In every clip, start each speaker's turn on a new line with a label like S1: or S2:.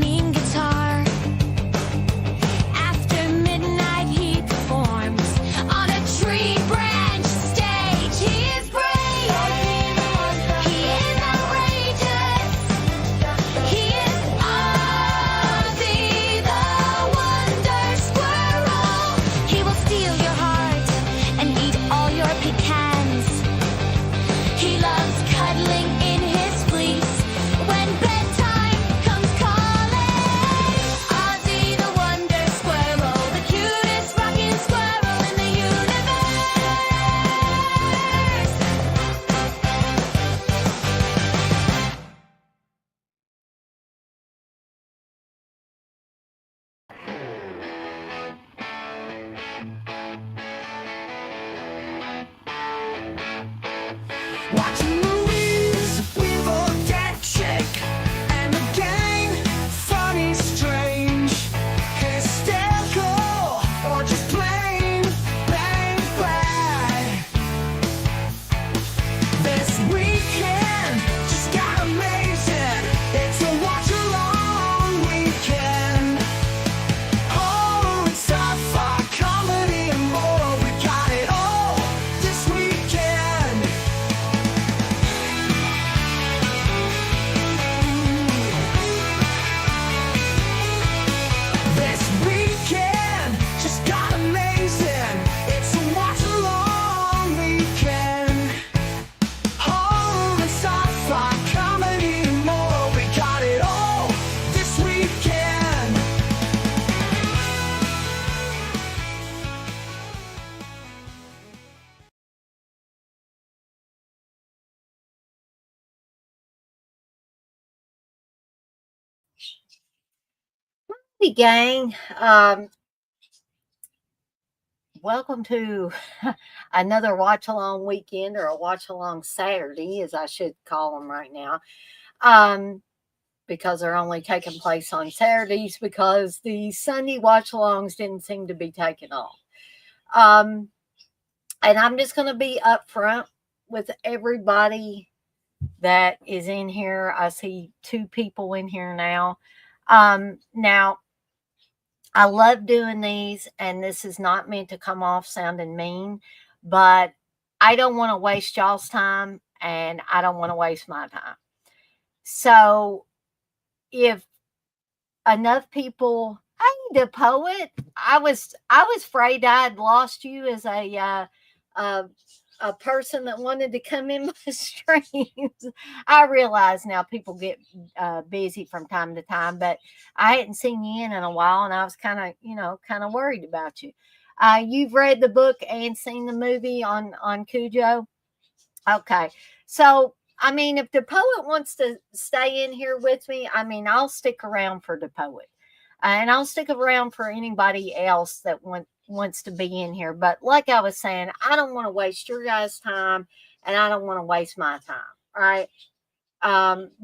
S1: mean guitar. After midnight he performs on a tree branch stage. He is brave, he is outrageous, he is Ozzy the Wonder Squirrel. He will steal your heart and eat all your pecans. He loves cuddling in his fleece when bedtime comes calling. Ozzy the Wonder Squirrel, the cutest rocking squirrel in the universe. Watching movies with a dead chick and the gang, funny, strange, hysterical, or just plain bad. This weekend just got amazing. It's a watch-along weekend. Horror and sci-fi, comedy and more. We got it all this weekend. This weekend just got amazing. It's a watch-along weekend. Horror and sci-fi, comedy and more. We got it all this weekend. Hey gang, welcome to another watch along weekend, or a watch along Saturday, as I should call them right now, because they're only taking place on Saturdays because the Sunday watch alongs didn't seem to be taking off. And I'm just going to be upfront with everybody that is in here. I see 2 people in here now. Now, I love doing these, and this is not meant to come off sounding mean, but I don't want to waste y'all's time, and I don't want to waste my time. So if enough people, hey, the poet, I was afraid I'd lost you as a person that wanted to come in my streams. I realize now people get busy from time to time, but I hadn't seen you in a while, and I was kind of worried about you. You've read the book and seen the movie on Cujo. Okay, so I mean, if the poet wants to stay in here with me, I mean, I'll stick around for the poet, and I'll stick around for anybody else that wants to be in here. But like I was saying, I don't want to waste your guys' time, and I don't want to waste my time, right?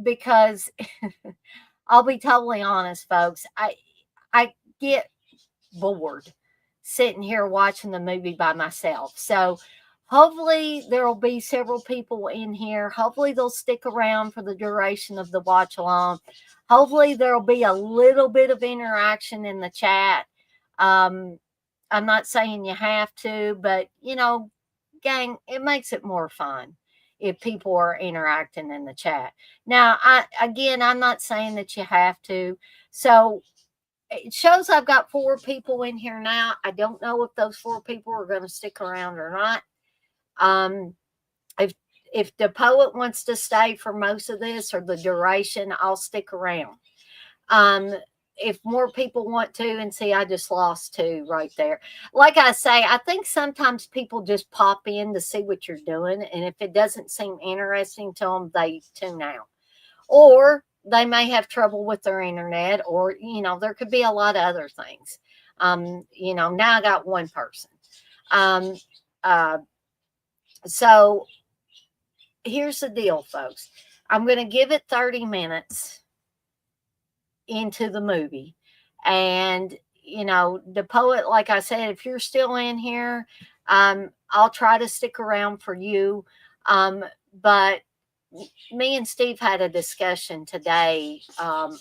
S1: Because I'll be totally honest, folks. I get bored sitting here watching the movie by myself. So hopefully there will be several people in here. Hopefully they'll stick around for the duration of the watch along. Hopefully there will be a little bit of interaction in the chat. I'm not saying you have to, but gang, it makes it more fun if people are interacting in the chat. Now, I'm not saying that you have to. So it shows I've got 4 people in here now. I don't know if those 4 people are going to stick around or not. If the poet wants to stay for most of this or the duration, I'll stick around. If more people want to, and see, I just lost 2 right there. Like I say, I think sometimes people just pop in to see what you're doing, and if it doesn't seem interesting to them, they tune out. Or they may have trouble with their internet, or there could be a lot of other things. Now I got 1 person. So here's the deal, folks. I'm going to give it 30 minutes into the movie. And, the poet, like I said, if you're still in here, I'll try to stick around for you. But me and Steve had a discussion today,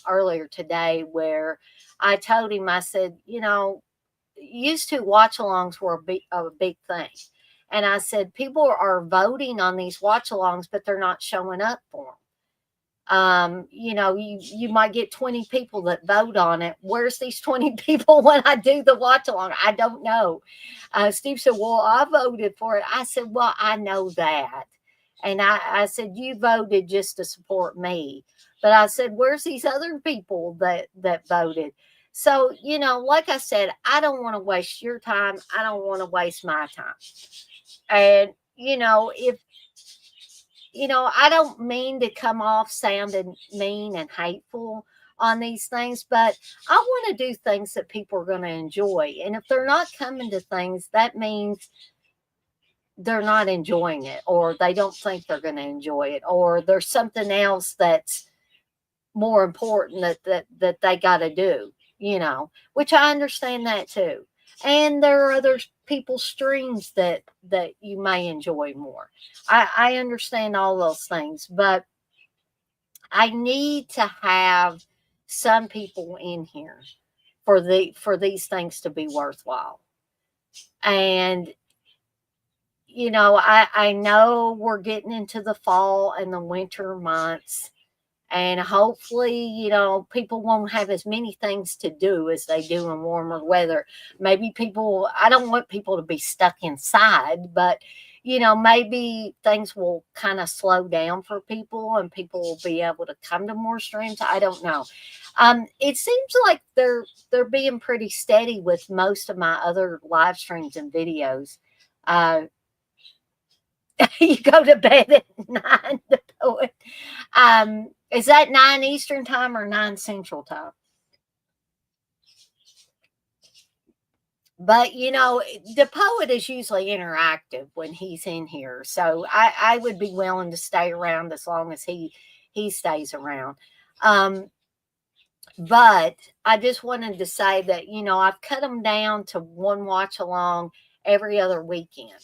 S1: earlier today, where I told him, I said, used to watch alongs were a big thing. And I said, people are voting on these watch alongs, but they're not showing up for them. You might get 20 people that vote on it. Where's these 20 people when I do the watch along? I don't know. Steve said, well, I voted for it. I said, well, I know that. And I said, you voted just to support me. But I said, where's these other people that voted? So, like I said, I don't want to waste your time. I don't want to waste my time. And, if I don't mean to come off sounding mean and hateful on these things, but I want to do things that people are going to enjoy. And if they're not coming to things, that means they're not enjoying it, or they don't think they're going to enjoy it, or there's something else that's more important that they got to do, which I understand that too. And there are other people's streams that you may enjoy more. I understand all those things, but I need to have some people in here for these things to be worthwhile. And I know we're getting into the fall and the winter months, and hopefully, people won't have as many things to do as they do in warmer weather. Maybe I don't want people to be stuck inside, but, maybe things will kind of slow down for people and people will be able to come to more streams. I don't know. It seems like they're being pretty steady with most of my other live streams and videos. Uh, you go to bed at 9 to poet. Is that 9 Eastern time or 9 Central time? But the poet is usually interactive when he's in here, so I would be willing to stay around as long as he stays around. But I just wanted to say that I've cut them down to one watch along every other weekend.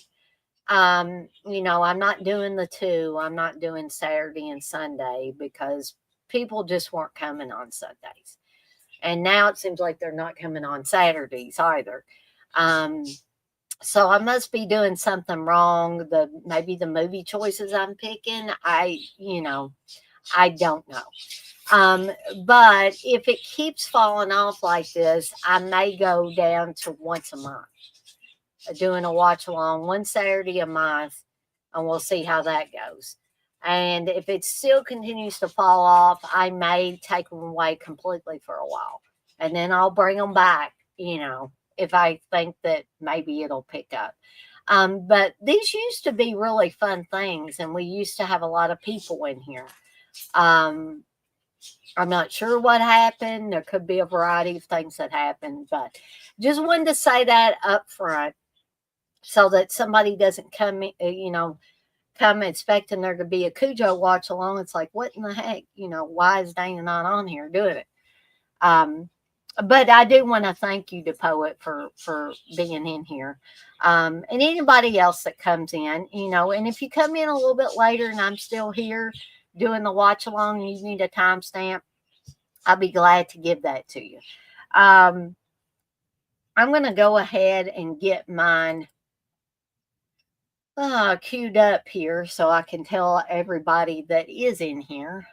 S1: I'm not doing the two. I'm not doing Saturday and Sunday because people just weren't coming on Sundays. And now it seems like they're not coming on Saturdays either. Um, so I must be doing something wrong. Maybe the movie choices I'm picking, I don't know. Um, but if it keeps falling off like this, I may go down to once a month, doing a watch along one Saturday a month, and we'll see how that goes. And if it still continues to fall off, I may take them away completely for a while, and then I'll bring them back, if I think that maybe it'll pick up. But these used to be really fun things, and we used to have a lot of people in here. Um, I'm not sure what happened. There could be a variety of things that happened, but just wanted to say that up front so that somebody doesn't come expecting there to be a Cujo watch along. It's like, what in the heck? Why is Dana not on here doing it? But I do want to thank you to Poet for being in here. And anybody else that comes in, and if you come in a little bit later and I'm still here doing the watch along and you need a timestamp, I'll be glad to give that to you. I'm going to go ahead and get mine queued up here so I can tell everybody that is in here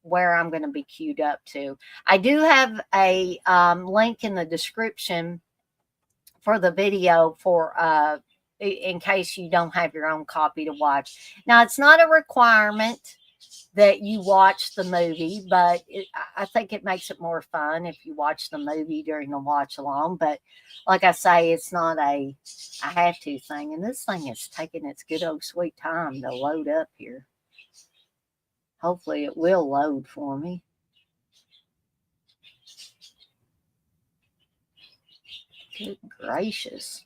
S1: where I'm going to be queued up to. I do have a link in the description for the video in case you don't have your own copy to watch. Now, it's not a requirement that you watch the movie, but I think it makes it more fun if you watch the movie during the watch along. But like I say, it's not a I have to thing. And this thing is taking its good old sweet time to load up here. Hopefully it will load for me. Good gracious.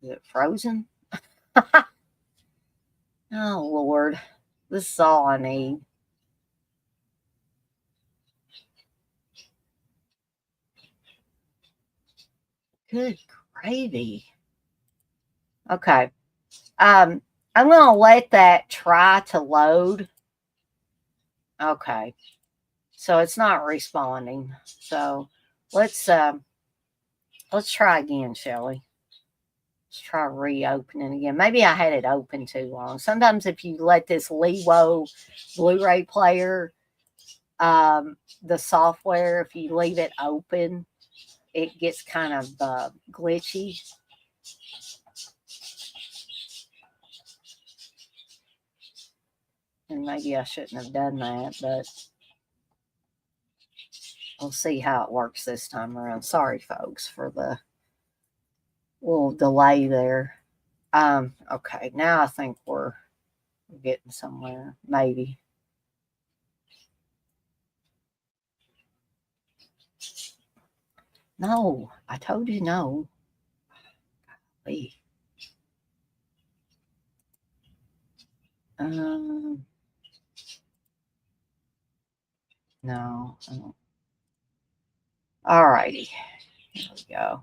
S1: Is it frozen? Oh, Lord. This is all I need. Good gravy. Okay. I'm going to let that try to load. Okay. So it's not responding. So let's try again, shall we? Let's try reopening again. Maybe I had it open too long. Sometimes if you let this Lewo Blu-ray player, the software, if you leave it open, it gets kind of glitchy. And maybe I shouldn't have done that, but we'll see how it works this time around. Sorry, folks, for the little delay there. Okay, now I think we're getting somewhere, maybe. No, I told you no. Wait. Um, no. All righty. Here we go.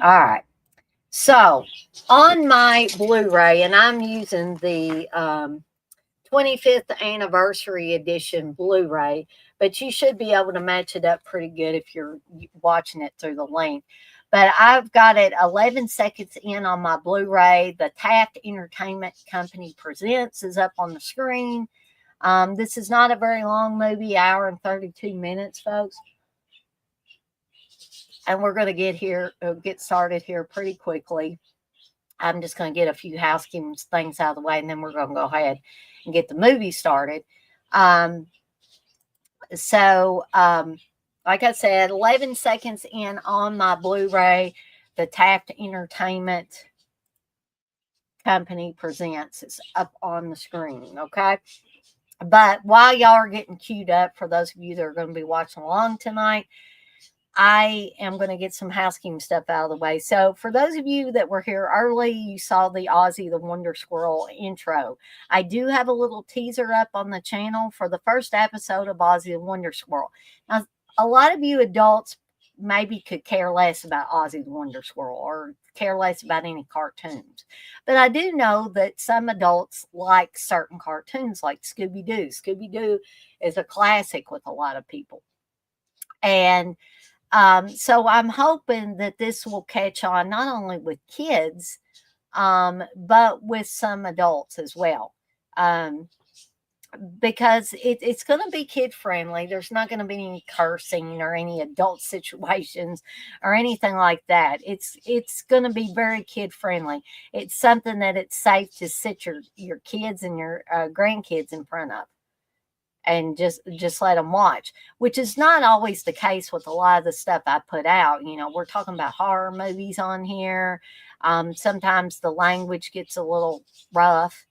S1: All right. So on my Blu-ray, and I'm using the 25th anniversary edition Blu-ray, but you should be able to match it up pretty good if you're watching it through the link. But I've got it 11 seconds in on my Blu-ray. The Taft Entertainment Company Presents is up on the screen. This is not a very long movie, hour and 32 minutes, folks. And we're going to get started here pretty quickly. I'm just going to get a few housekeeping things out of the way, and then we're going to go ahead and get the movie started. So, like I said, 11 seconds in on my Blu-ray, the Taft Entertainment Company Presents is up on the screen, okay? But while y'all are getting queued up, for those of you that are going to be watching along tonight, I am going to get some housekeeping stuff out of the way. So for those of you that were here early, you saw the Ozzy the Wonder Squirrel intro. I do have a little teaser up on the channel for the first episode of Ozzy the Wonder Squirrel. Now, a lot of you adults maybe could care less about Ozzy the Wonder Squirrel or care less about any cartoons. But I do know that some adults like certain cartoons like Scooby-Doo. Scooby-Doo is a classic with a lot of people. And so I'm hoping that this will catch on not only with kids, but with some adults as well. Because it's going to be kid friendly. There's not going to be any cursing or any adult situations or anything like that. It's going to be very kid friendly. It's something that it's safe to sit your kids and your grandkids in front of and just let them watch, which is not always the case with a lot of the stuff I put out. You know, we're talking about horror movies on here. Sometimes the language gets a little rough.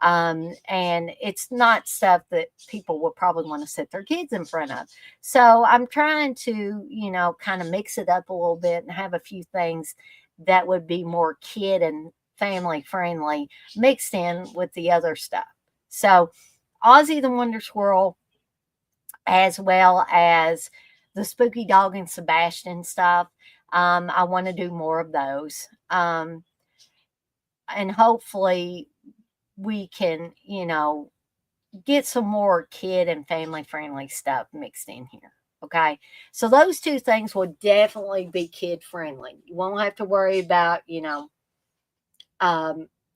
S1: And it's not stuff that people would probably want to sit their kids in front of. So I'm trying to, kind of mix it up a little bit and have a few things that would be more kid and family friendly mixed in with the other stuff. So Ozzy the Wonder Squirrel, as well as the Spooky Dog and Sebastian stuff. I want to do more of those. And hopefully we can, get some more kid and family friendly stuff mixed in here. Okay. So those two things will definitely be kid friendly. You won't have to worry about,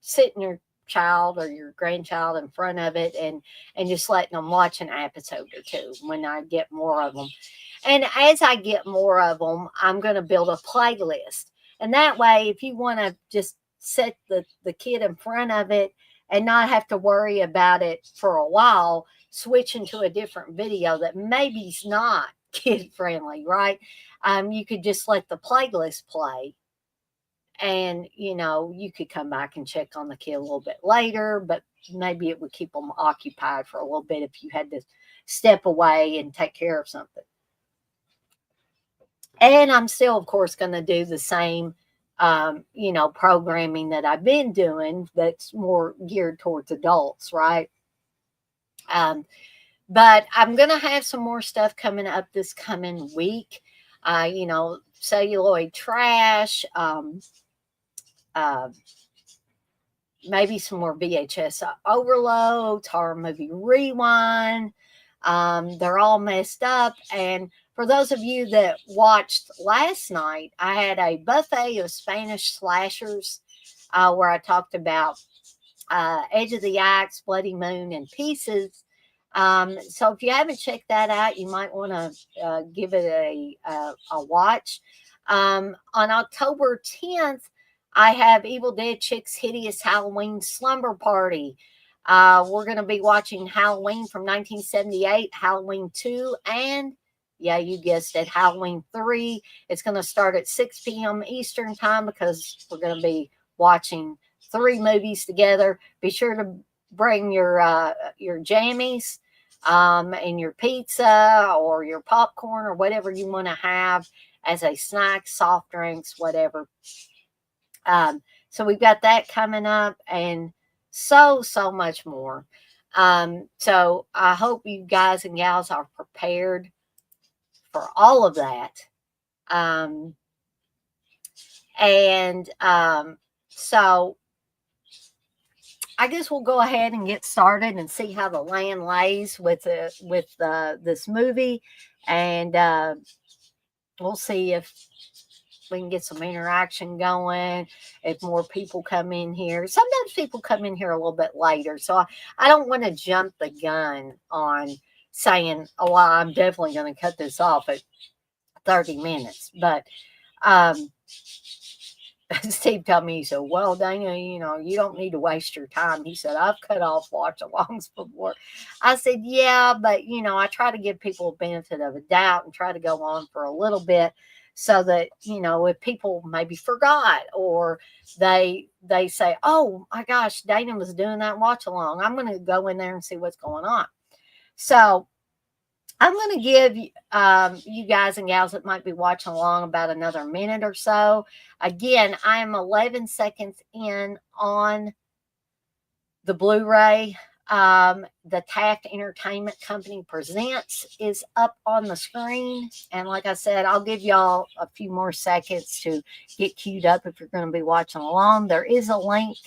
S1: sitting your child or your grandchild in front of it and just letting them watch an episode or two when I get more of them. And as I get more of them, I'm going to build a playlist. And that way, if you want to just set the kid in front of it and not have to worry about it for a while, switching to a different video that maybe is not kid friendly, right? You could just let the playlist play. And, you could come back and check on the kid a little bit later, but maybe it would keep them occupied for a little bit if you had to step away and take care of something. And I'm still, of course, going to do the same, programming that I've been doing that's more geared towards adults, right? But I'm going to have some more stuff coming up this coming week. celluloid trash, uh, maybe some more VHS overloads, horror movie rewind. They're all messed up. And for those of you that watched last night, I had a buffet of Spanish slashers where I talked about Edge of the Axe, Bloody Moon, and Pieces. So if you haven't checked that out, you might want to give it a watch. On October 10th, I have Evil Dead Chick's Hideous Halloween Slumber Party. We're going to be watching Halloween from 1978, Halloween 2, and yeah, you guessed it, Halloween 3. It's going to start at 6 p.m. Eastern Time because we're going to be watching 3 movies together. Be sure to bring your jammies and your pizza or your popcorn or whatever you want to have as a snack, soft drinks, whatever. So we've got that coming up and so much more. So I hope you guys and gals are prepared for all of that. So I guess we'll go ahead and get started and see how the land lays with this movie, and we'll see if we can get some interaction going. If more people come in here, sometimes people come in here a little bit later, so I don't want to jump the gun on saying, "Oh, well, I'm definitely going to cut this off at 30 minutes," but Steve told me, he said, "Well, Dana, you don't need to waste your time." He said, "I've cut off watch-alongs before." I said, "Yeah, but, I try to give people a benefit of a doubt and try to go on for a little bit so that, if people maybe forgot or they say, oh, my gosh, Dana was doing that watch-along. I'm going to go in there and see what's going on." So I'm going to give you guys and gals that might be watching along about another minute or so. Again, I am 11 seconds in on the Blu-ray. The Taft Entertainment Company Presents is up on the screen. And like I said, I'll give y'all a few more seconds to get queued up if you're going to be watching along. There is a link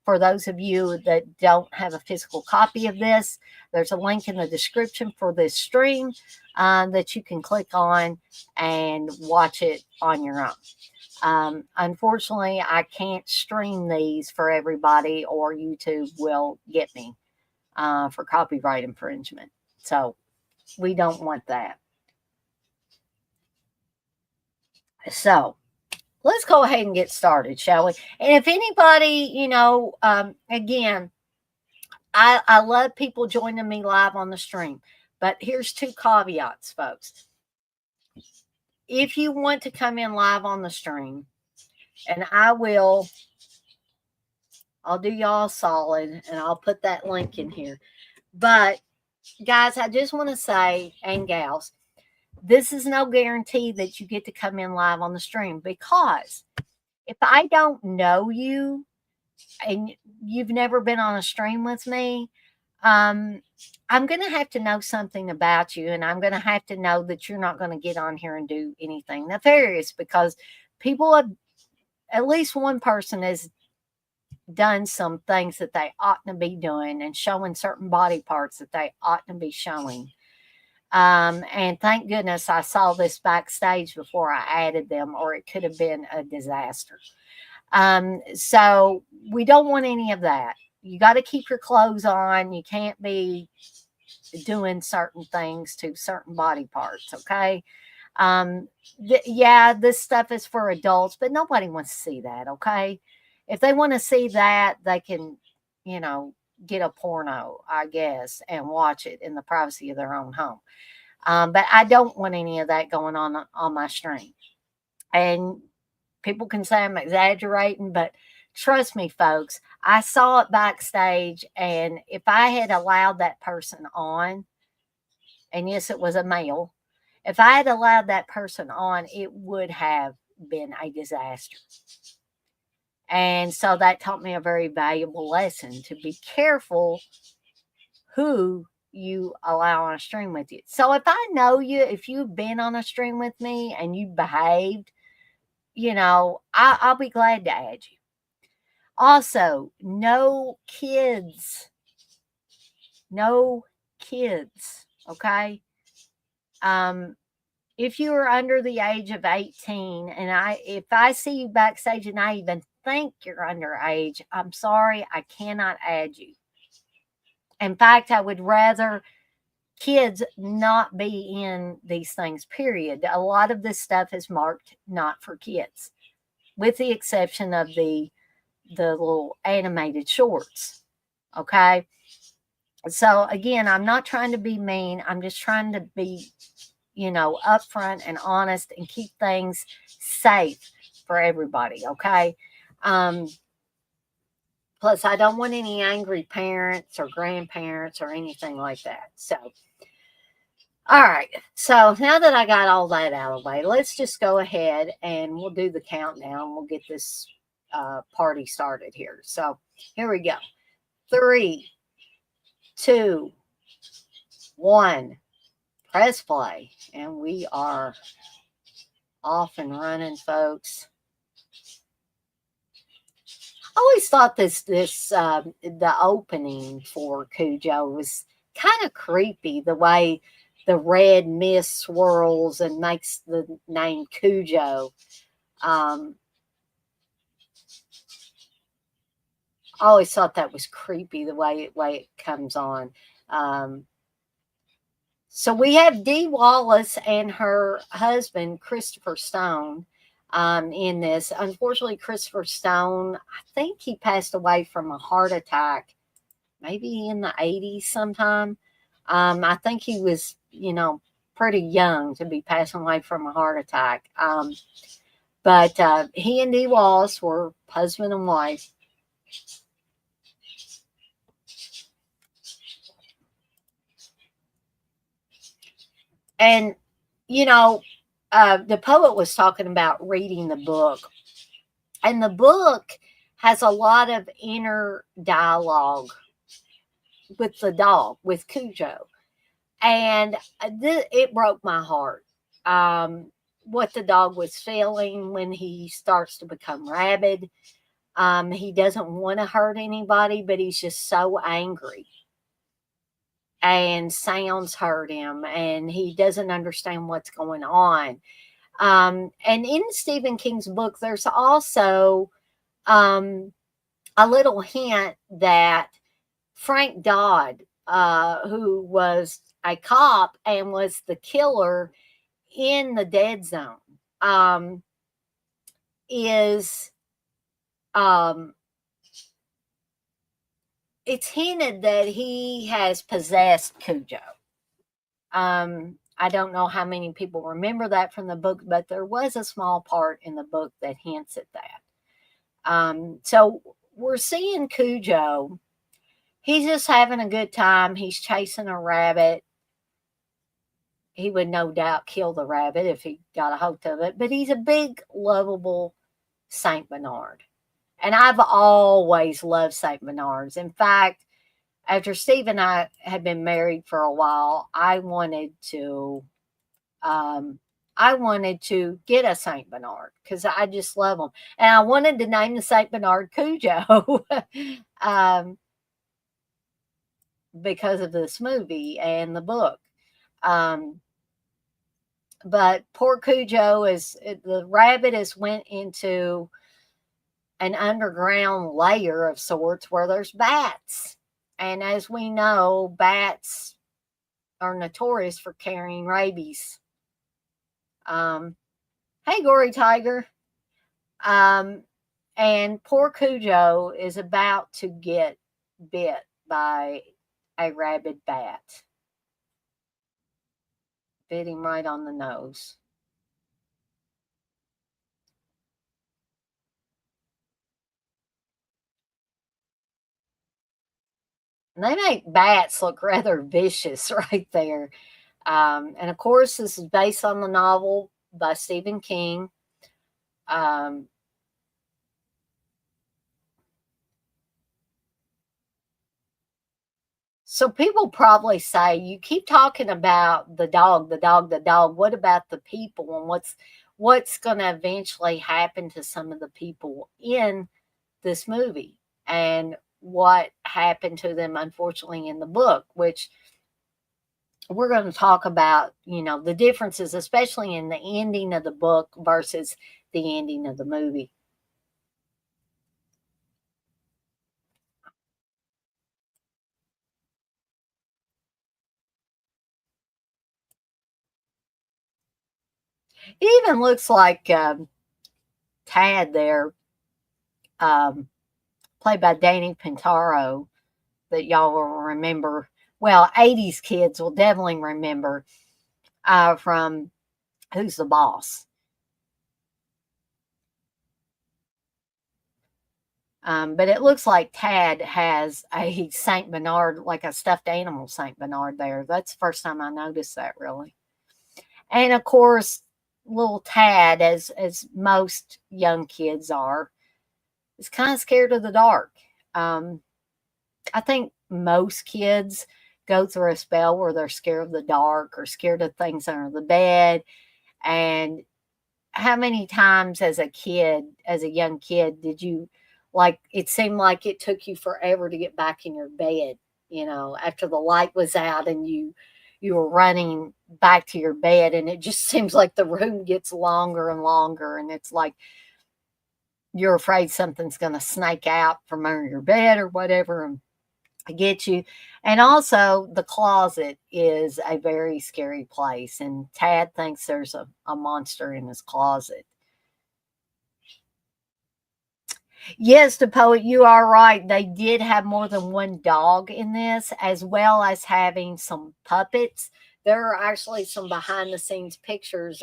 S1: for those of you that don't have a physical copy of this. There's a link in the description for this stream that you can click on and watch it on your own. Unfortunately, I can't stream these for everybody or YouTube will get me for copyright infringement. So we don't want that. So let's go ahead and get started, shall we? And if anybody, again, I love people joining me live on the stream, but here's 2 caveats, folks. If you want to come in live on the stream, and I'll do y'all solid, and I'll put that link in here. But guys, I just want to say, and gals, this is no guarantee that you get to come in live on the stream, because if I don't know you and you've never been on a stream with me, I'm going to have to know something about you, and I'm going to have to know that you're not going to get on here and do anything nefarious, because people have, at least one person has done some things that they ought to be doing and showing certain body parts that they ought to be showing. And thank goodness I saw this backstage before I added them, or it could have been a disaster. So we don't want any of that. You got to keep your clothes on. You can't be doing certain things to certain body parts. Okay. Yeah, this stuff is for adults, but nobody wants to see that. Okay. If they want to see that, they can, get a porno, I guess, and watch it in the privacy of their own home. But I don't want any of that going on my stream. And people can say I'm exaggerating, but trust me, folks, I saw it backstage, and if I had allowed that person on, and yes, it was a male, if I had allowed that person on, it would have been a disaster. And so that taught me a very valuable lesson, to be careful who you allow on a stream with you. So if I know you, if you've been on a stream with me and you behaved, I'll be glad to add you. Also, no kids. No kids. Okay. If you are under the age of 18 and if I see you backstage and I even think you're underage, I'm sorry, I cannot add you. In fact, I would rather kids not be in these things, period. A lot of this stuff is marked not for kids, with the exception of the little animated shorts. Okay. So again, I'm not trying to be mean. I'm just trying to be, upfront and honest and keep things safe for everybody. Okay. Um, Plus, I don't want any angry parents or grandparents or anything like that. So, all right. So now that I got all that out of the way, let's just go ahead and we'll do the countdown. We'll get this party started here. So here we go. 3, 2, 1. Press play. And we are off and running, folks. I always thought the opening for Cujo was kind of creepy, the way the red mist swirls and makes the name Cujo. I always thought that was creepy, the way it comes on. So we have Dee Wallace and her husband, Christopher Stone, in this. Unfortunately, Christopher Stone, I think he passed away from a heart attack, maybe in the 80s sometime. I think he was, pretty young to be passing away from a heart attack. But he and Dee Wallace were husband and wife. And, the poet was talking about reading the book. And the book has a lot of inner dialogue with the dog, with Cujo. And it broke my heart. What the dog was feeling when he starts to become rabid. He doesn't want to hurt anybody, but he's just so angry. And sounds hurt him, and he doesn't understand what's going on. And in Stephen King's book, there's also a little hint that Frank Dodd, who was a cop and was the killer in the Dead Zone, is it's hinted that he has possessed Cujo. I don't know how many people remember that from the book, but there was a small part in the book that hints at that. So we're seeing Cujo. He's just having a good time. He's chasing a rabbit. He would no doubt kill the rabbit if he got a hold of it, but he's a big, lovable Saint Bernard. And I've always loved Saint Bernards. In fact, after Steve and I had been married for a while, I wanted to get a Saint Bernard because I just love them, and I wanted to name the Saint Bernard Cujo because of this movie and the book. But poor Cujo the rabbit has went into an underground layer of sorts where there's bats. And as we know, bats are notorious for carrying rabies. Hey, Gory Tiger. And poor Cujo is about to get bit by a rabid bat. Bit him right on the nose. And they make bats look rather vicious right there. And of course, this is based on the novel by Stephen King. So people probably say, you keep talking about the dog, the dog, the dog. What about the people, and what's going to eventually happen to some of the people in this movie, and what happened to them, unfortunately, in the book, which we're going to talk about, the differences, especially in the ending of the book versus the ending of the movie. It even looks like Tad there, um, played by Danny Pintaro, that y'all will remember. Well, 80s kids will definitely remember from Who's the Boss. But it looks like Tad has a Saint Bernard, like a stuffed animal Saint Bernard there. That's the first time I noticed that, really. And of course, little Tad, as most young kids are, is kind of scared of the dark. Um, I think most kids go through a spell where they're scared of the dark or scared of things under the bed. And how many times as a kid, as a young kid, did you, like, it seemed like it took you forever to get back in your bed, after the light was out, and you were running back to your bed, and it just seems like the room gets longer and longer, and it's like you're afraid something's going to snake out from under your bed or whatever and get you. And also, the closet is a very scary place, and Tad thinks there's a monster in his closet. Yes, the poet, you are right. They did have more than one dog in this, as well as having some puppets. There are actually some behind the scenes pictures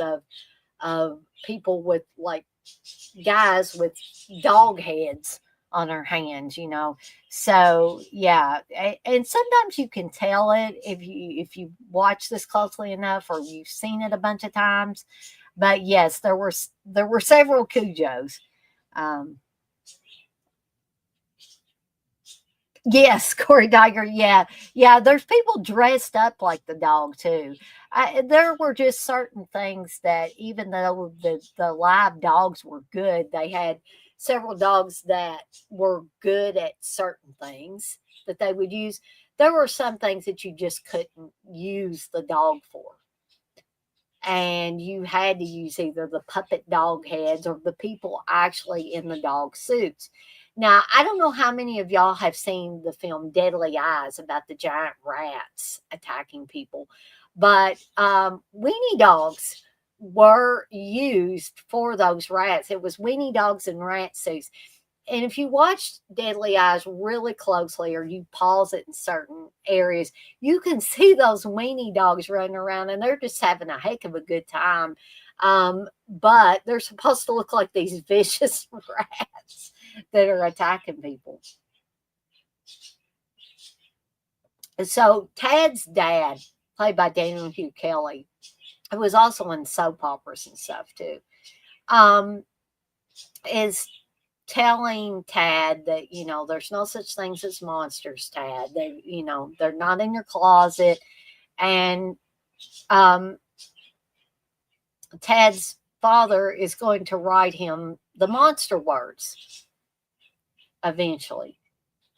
S1: of people with, like, guys with dog heads on their hands. So yeah, and sometimes you can tell it if you watch this closely enough, or you've seen it a bunch of times. But yes, there were several Cujos. Um, Yes, Corey Diger. Yeah, yeah. There's people dressed up like the dog too. There were just certain things that, even though the live dogs were good, they had several dogs that were good at certain things that they would use. There were some things that you just couldn't use the dog for, and you had to use either the puppet dog heads or the people actually in the dog suits. Now, I don't know how many of y'all have seen the film Deadly Eyes about the giant rats attacking people, but weenie dogs were used for those rats. It was weenie dogs and rat suits. And if you watch Deadly Eyes really closely, or you pause it in certain areas, you can see those weenie dogs running around, and they're just having a heck of a good time. But they're supposed to look like these vicious rats that are attacking people. So Tad's dad, played by Daniel Hugh Kelly, who was also in soap operas and stuff too, um, is telling Tad that, there's no such things as monsters, Tad. They're not in your closet. And um, Tad's father is going to write him the monster words eventually.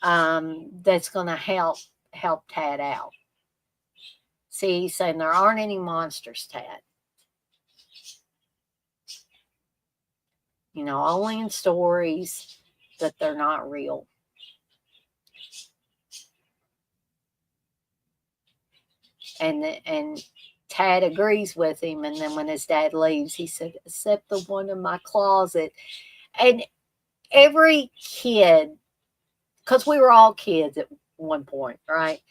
S1: That's going to help Tad out. See, he's saying there aren't any monsters, Tad. Only in stories, that they're not real. And Tad agrees with him, and then when his dad leaves, he said, "Except the one in my closet." And every kid, because we were all kids at one point, right?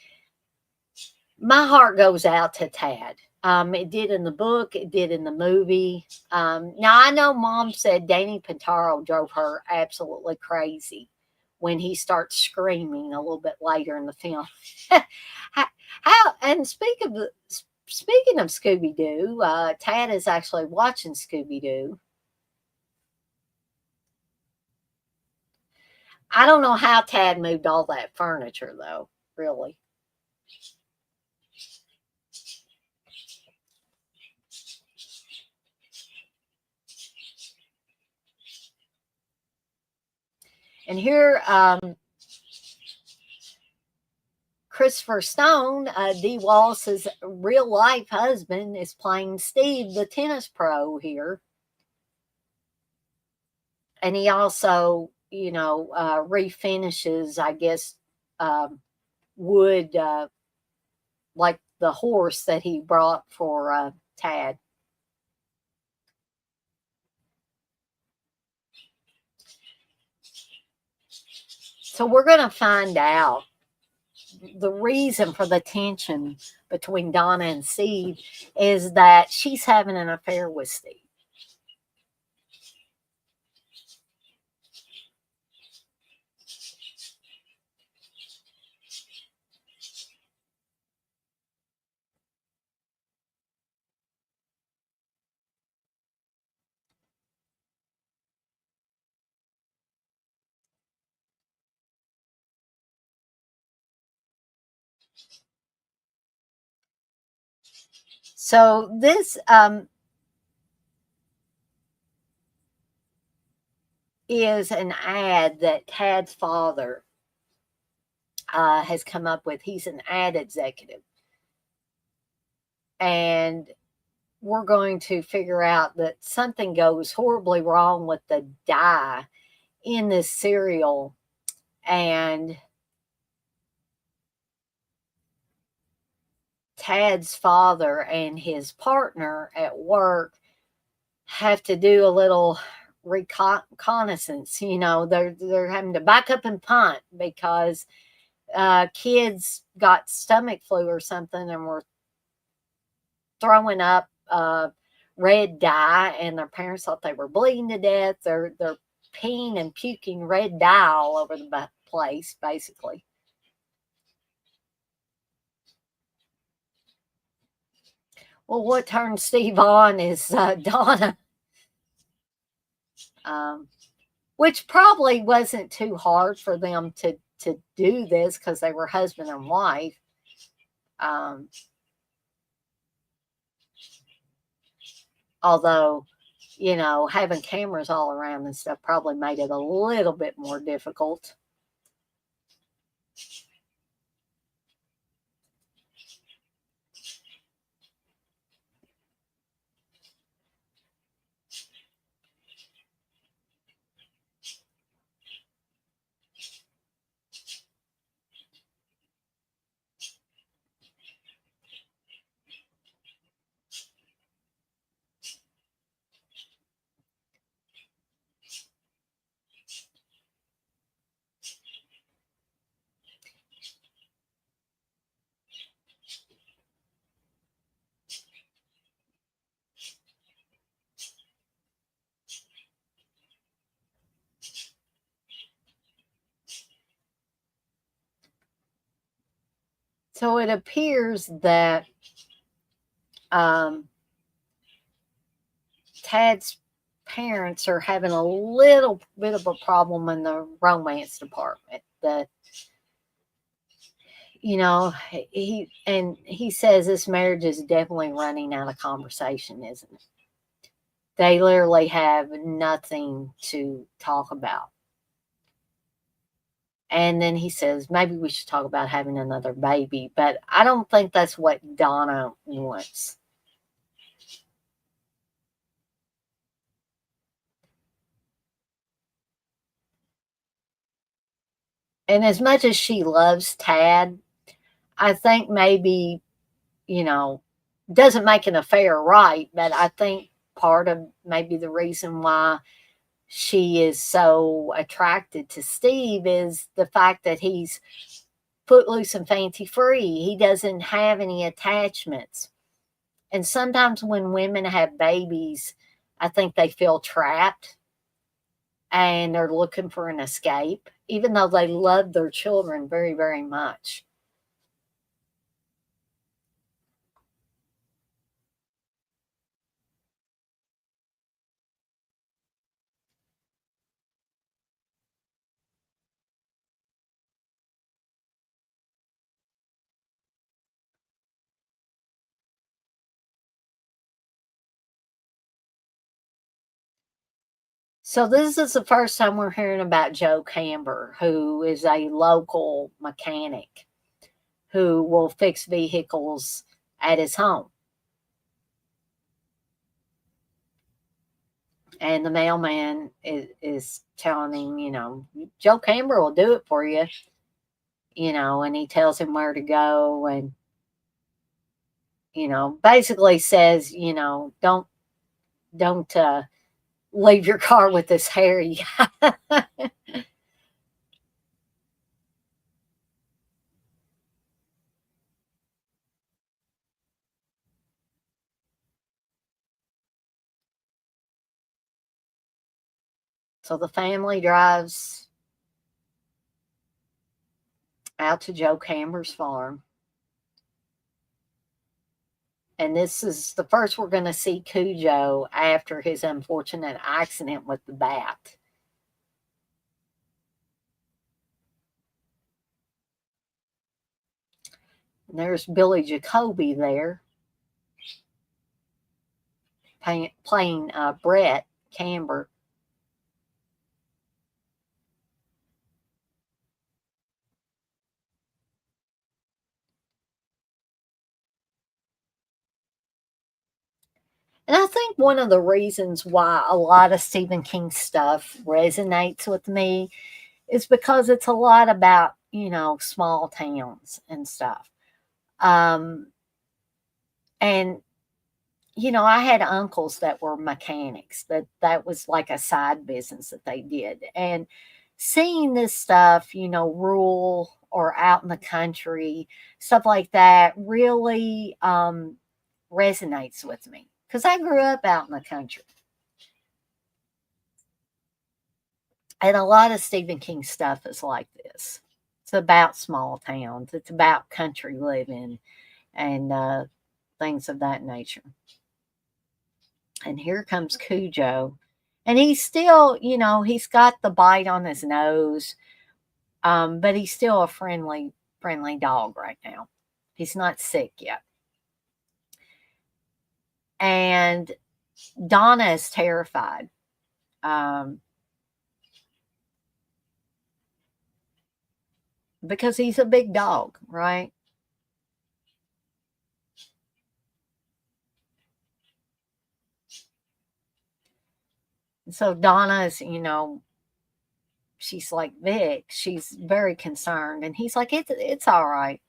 S1: My heart goes out to Tad. It did in the book, it did in the movie. Now, I know Mom said Danny Pintaro drove her absolutely crazy when he starts screaming a little bit later in the film. how and speaking of Scooby Doo, Tad is actually watching Scooby Doo. I don't know how Tad moved all that furniture, though, really. And here, Christopher Stone, Dee Wallace's real life husband, is playing Steve, the tennis pro here. And he also, refinishes, I guess, wood, like the horse that he brought for Tad. So we're going to find out the reason for the tension between Donna and Steve is that she's having an affair with Steve. So this is an ad that Tad's father has come up with. He's an ad executive. And we're going to figure out that something goes horribly wrong with the dye in this cereal. And Tad's father and his partner at work have to do a little reconnaissance. They're having to back up and punt because kids got stomach flu or something and were throwing up red dye, and their parents thought they were bleeding to death. They're peeing and puking red dye all over the place, basically. Well, what turned Steve on is Donna, um, which probably wasn't too hard for them to do this because they were husband and wife. Um, Although, having cameras all around and stuff probably made it a little bit more difficult. So it appears that um, Tad's parents are having a little bit of a problem in the romance department. That he says this marriage is definitely running out of conversation, isn't it? They literally have nothing to talk about. And then he says, maybe we should talk about having another baby. But I don't think that's what Donna wants. And as much as she loves Tad, I think maybe, you know, doesn't make an affair right. But I think part of maybe the reason why she is so attracted to Steve is the fact that he's footloose and fancy free. He doesn't have any attachments. And sometimes when women have babies, I think they feel trapped and they're looking for an escape, even though they love their children very, very much. So this is the first time we're hearing about Joe Camber, who is a local mechanic who will fix vehicles at his home. And the mailman is telling him, Joe Camber will do it for you, and he tells him where to go and, basically says, don't leave your car with this hairy guy. So the family drives out to Joe Camber's farm. And this is the first we're going to see Cujo after his unfortunate accident with the bat. And there's Billy Jacoby there playing Brett Camber. And I think one of the reasons why a lot of Stephen King stuff resonates with me is because it's a lot about, small towns and stuff. Um, and I had uncles that were mechanics, that was like a side business that they did. And seeing this stuff, rural or out in the country, stuff like that really resonates with me because I grew up out in the country. And a lot of Stephen King stuff is like this. It's about small towns, it's about country living and things of that nature. And here comes Cujo. And he's still, he's got the bite on his nose, but he's still a friendly dog right now. He's not sick yet. And Donna is terrified. Um, because he's a big dog, right? So Donna's, she's like, Vic, she's very concerned. And he's like, it's all right.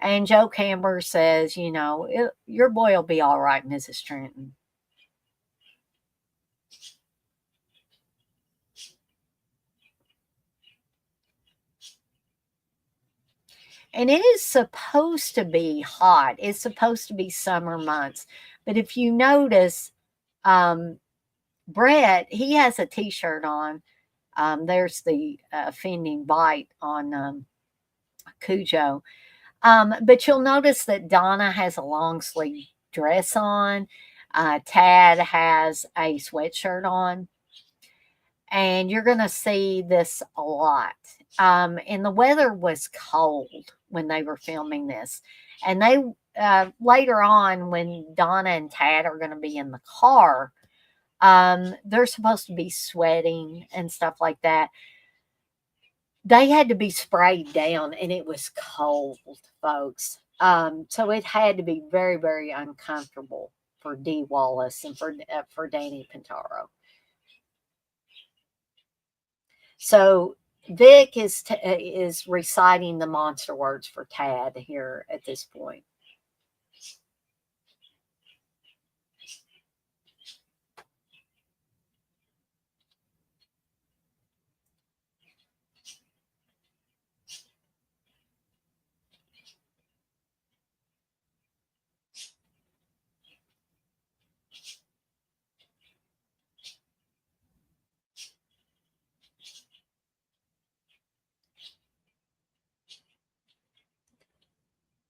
S1: And Joe Camber says, your boy will be all right, Mrs. Trenton. And it is supposed to be hot. It's supposed to be summer months. But if you notice, um, Brett, he has a t shirt on. There's the offending bite on Cujo. But you'll notice that Donna has a long sleeve dress on. Tad has a sweatshirt on. And you're going to see this a lot. And the weather was cold when they were filming this. And they, later on, when Donna and Tad are going to be in the car, they're supposed to be sweating and stuff like that. They had to be sprayed down, and it was cold, folks. So it had to be very, very uncomfortable for Dee Wallace and for Danny Pintaro. So Vic is reciting the monster words for Tad here at this point.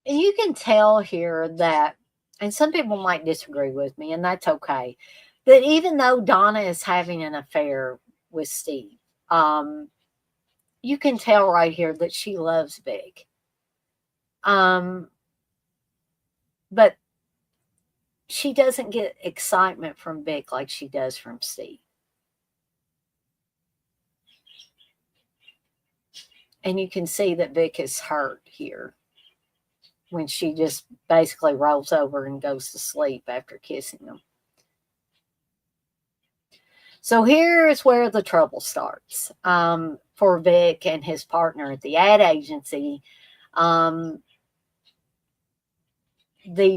S1: And you can tell here that, and some people might disagree with me, and that's okay, that even though Donna is having an affair with Steve, um, you can tell right here that she loves Vic. Um, but she doesn't get excitement from Vic like she does from Steve. And you can see that Vic is hurt here when she just basically rolls over and goes to sleep after kissing him. So here is where the trouble starts for Vic and his partner at the ad agency. The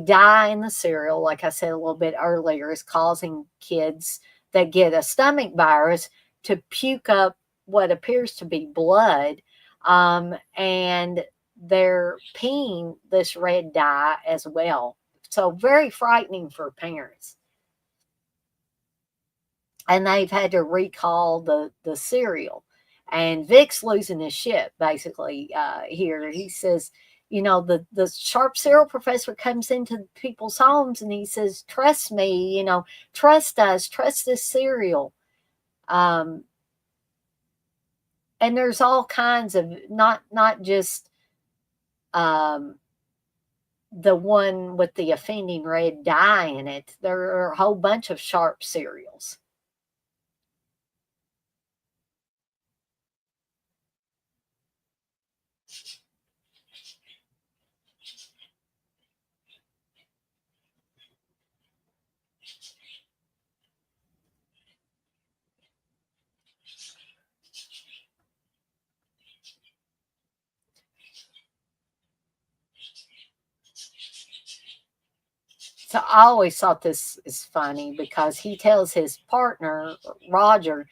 S1: dye in the cereal, like I said a little bit earlier, is causing kids that get a stomach virus to puke up what appears to be blood. And they're peeing this red dye as well. So very frightening for parents. And they've had to recall the cereal. And Vic's losing his shit basically here. He says, you know, the sharp cereal professor comes into people's homes and he says, trust me, you know, trust us, trust this cereal. And there's all kinds of not just the one with the offending red dye in it. There are a whole bunch of sharp cereals. So I always thought this is funny because he tells his partner, Roger,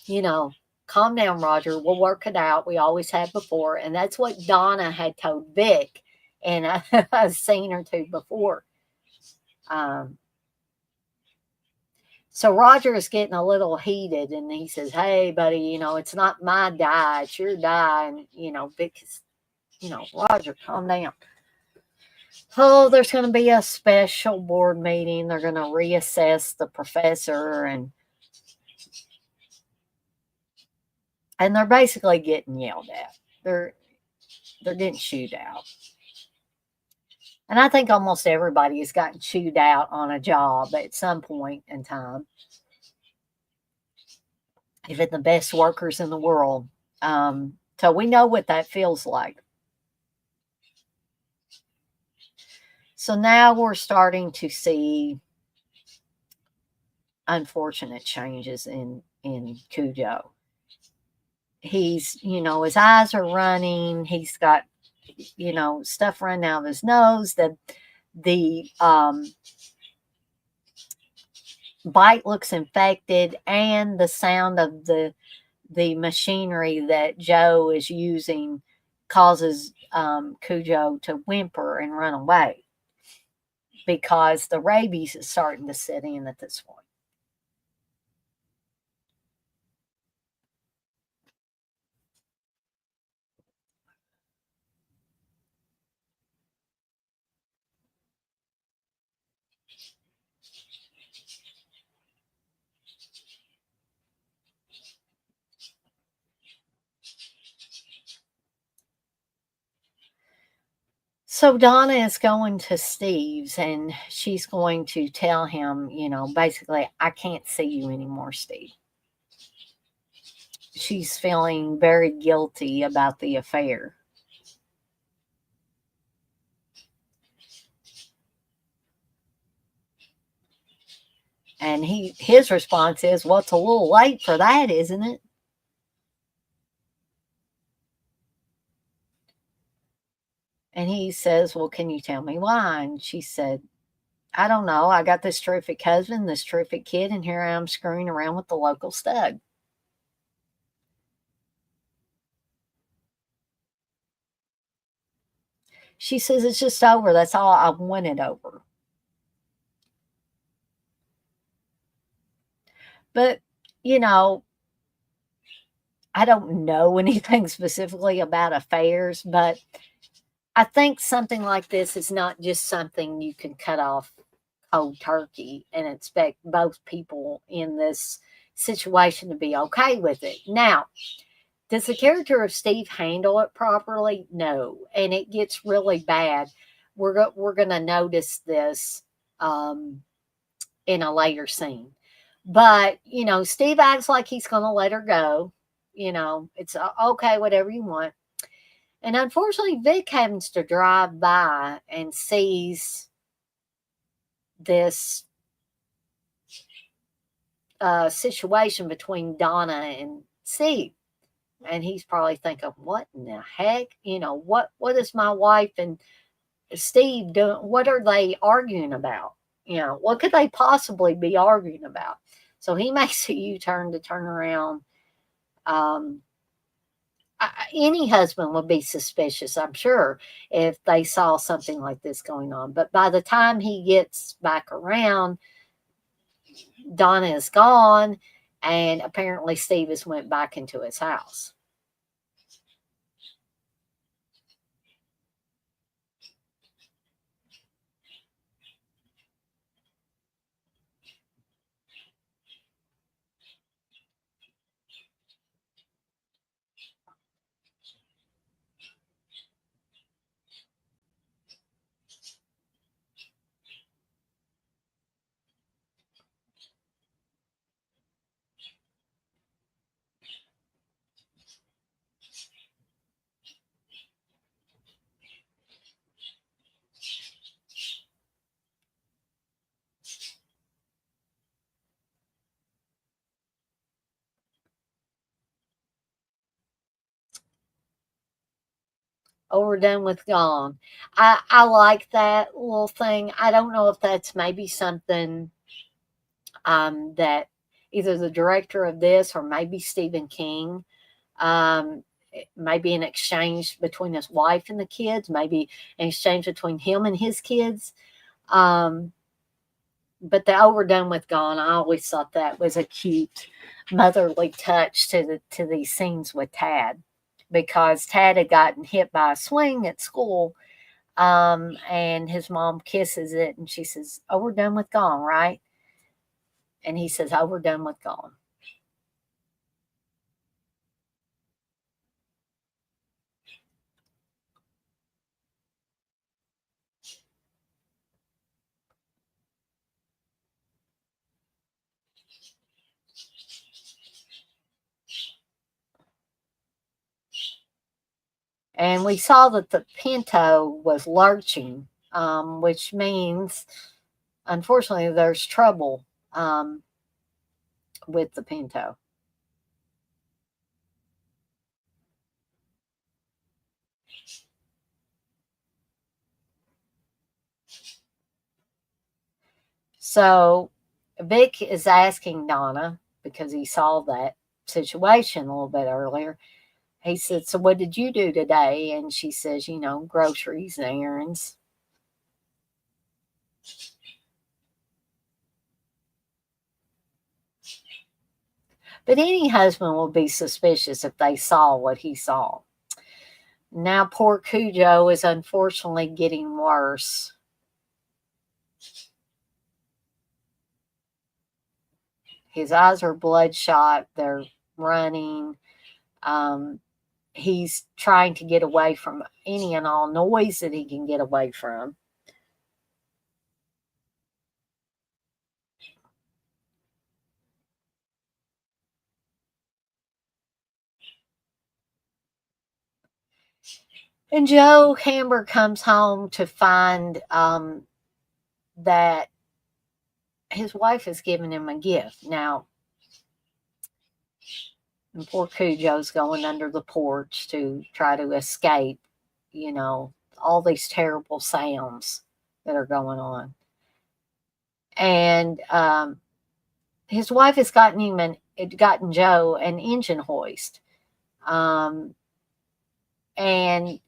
S1: you know, calm down, Roger. We'll work it out. We always have before. And that's what Donna had told Vic in a scene or two before. Um, so Roger is getting a little heated and he says, hey, buddy, you know, it's not my dye, it's your dye. And, you know, Vic is, you know, Roger, calm down. Oh, there's going to be a special board meeting. They're going to reassess the professor and they're basically getting yelled at. They're getting chewed out. And I think almost everybody has gotten chewed out on a job at some point in time. Even the best workers in the world. So we know what that feels like. So now we're starting to see unfortunate changes in Cujo. He's, you know, his eyes are running. He's got, you know, stuff running out of his nose. The bite looks infected, and the sound of the machinery that Joe is using causes Cujo to whimper and run away because the rabies is starting to set in at this point. So Donna is going to Steve's and she's going to tell him, you know, basically, I can't see you anymore, Steve. She's feeling very guilty about the affair. And his response is, well, it's a little late for that, isn't it? And he says, well, can you tell me why? And she said, I don't know. I got this terrific husband, this terrific kid, and here I am screwing around with the local stud. She says, it's just over. That's all I wanted over. But, you know, I don't know anything specifically about affairs, but I think something like this is not just something you can cut off cold turkey and expect both people in this situation to be okay with it. Now, does the character of Steve handle it properly? No, and it gets really bad. We're going to notice this in a later scene. But, you know, Steve acts like he's going to let her go. it's okay, whatever you want. And unfortunately, Vic happens to drive by and sees this situation between Donna and Steve. And he's probably thinking, what in the heck? What is my wife and Steve doing? What are they arguing about? What could they possibly be arguing about? So he makes a U-turn to turn around. Um, any husband would be suspicious, I'm sure, if they saw something like this going on. But by the time he gets back around, Donna is gone, and apparently Steve has went back into his house. Overdone with gone. I like that little thing. I don't know if that's maybe something that either the director of this or maybe Stephen King, maybe an exchange between his wife and the kids, maybe an exchange between him and his kids. Um, but the overdone with gone, I always thought that was a cute motherly touch to these scenes with Tad, because Tad had gotten hit by a swing at school, and his mom kisses it and she says, "Overdone with gone, right?" And he says, "Overdone with gone." And we saw that the Pinto was lurching, which means, unfortunately, there's trouble with the Pinto. So Vic is asking Donna, because he saw that situation a little bit earlier. He said, "So what did you do today?" And she says, "Groceries and errands." But any husband will be suspicious if they saw what he saw. Now, poor Cujo is unfortunately getting worse. His eyes are bloodshot. They're running. Um, he's trying to get away from any and all noise that he can get away from. And Joe Hamber comes home to find that his wife has given him a gift. Now, and poor Cujo's going under the porch to try to escape, all these terrible sounds that are going on. And his wife has gotten Joe an engine hoist. Um, and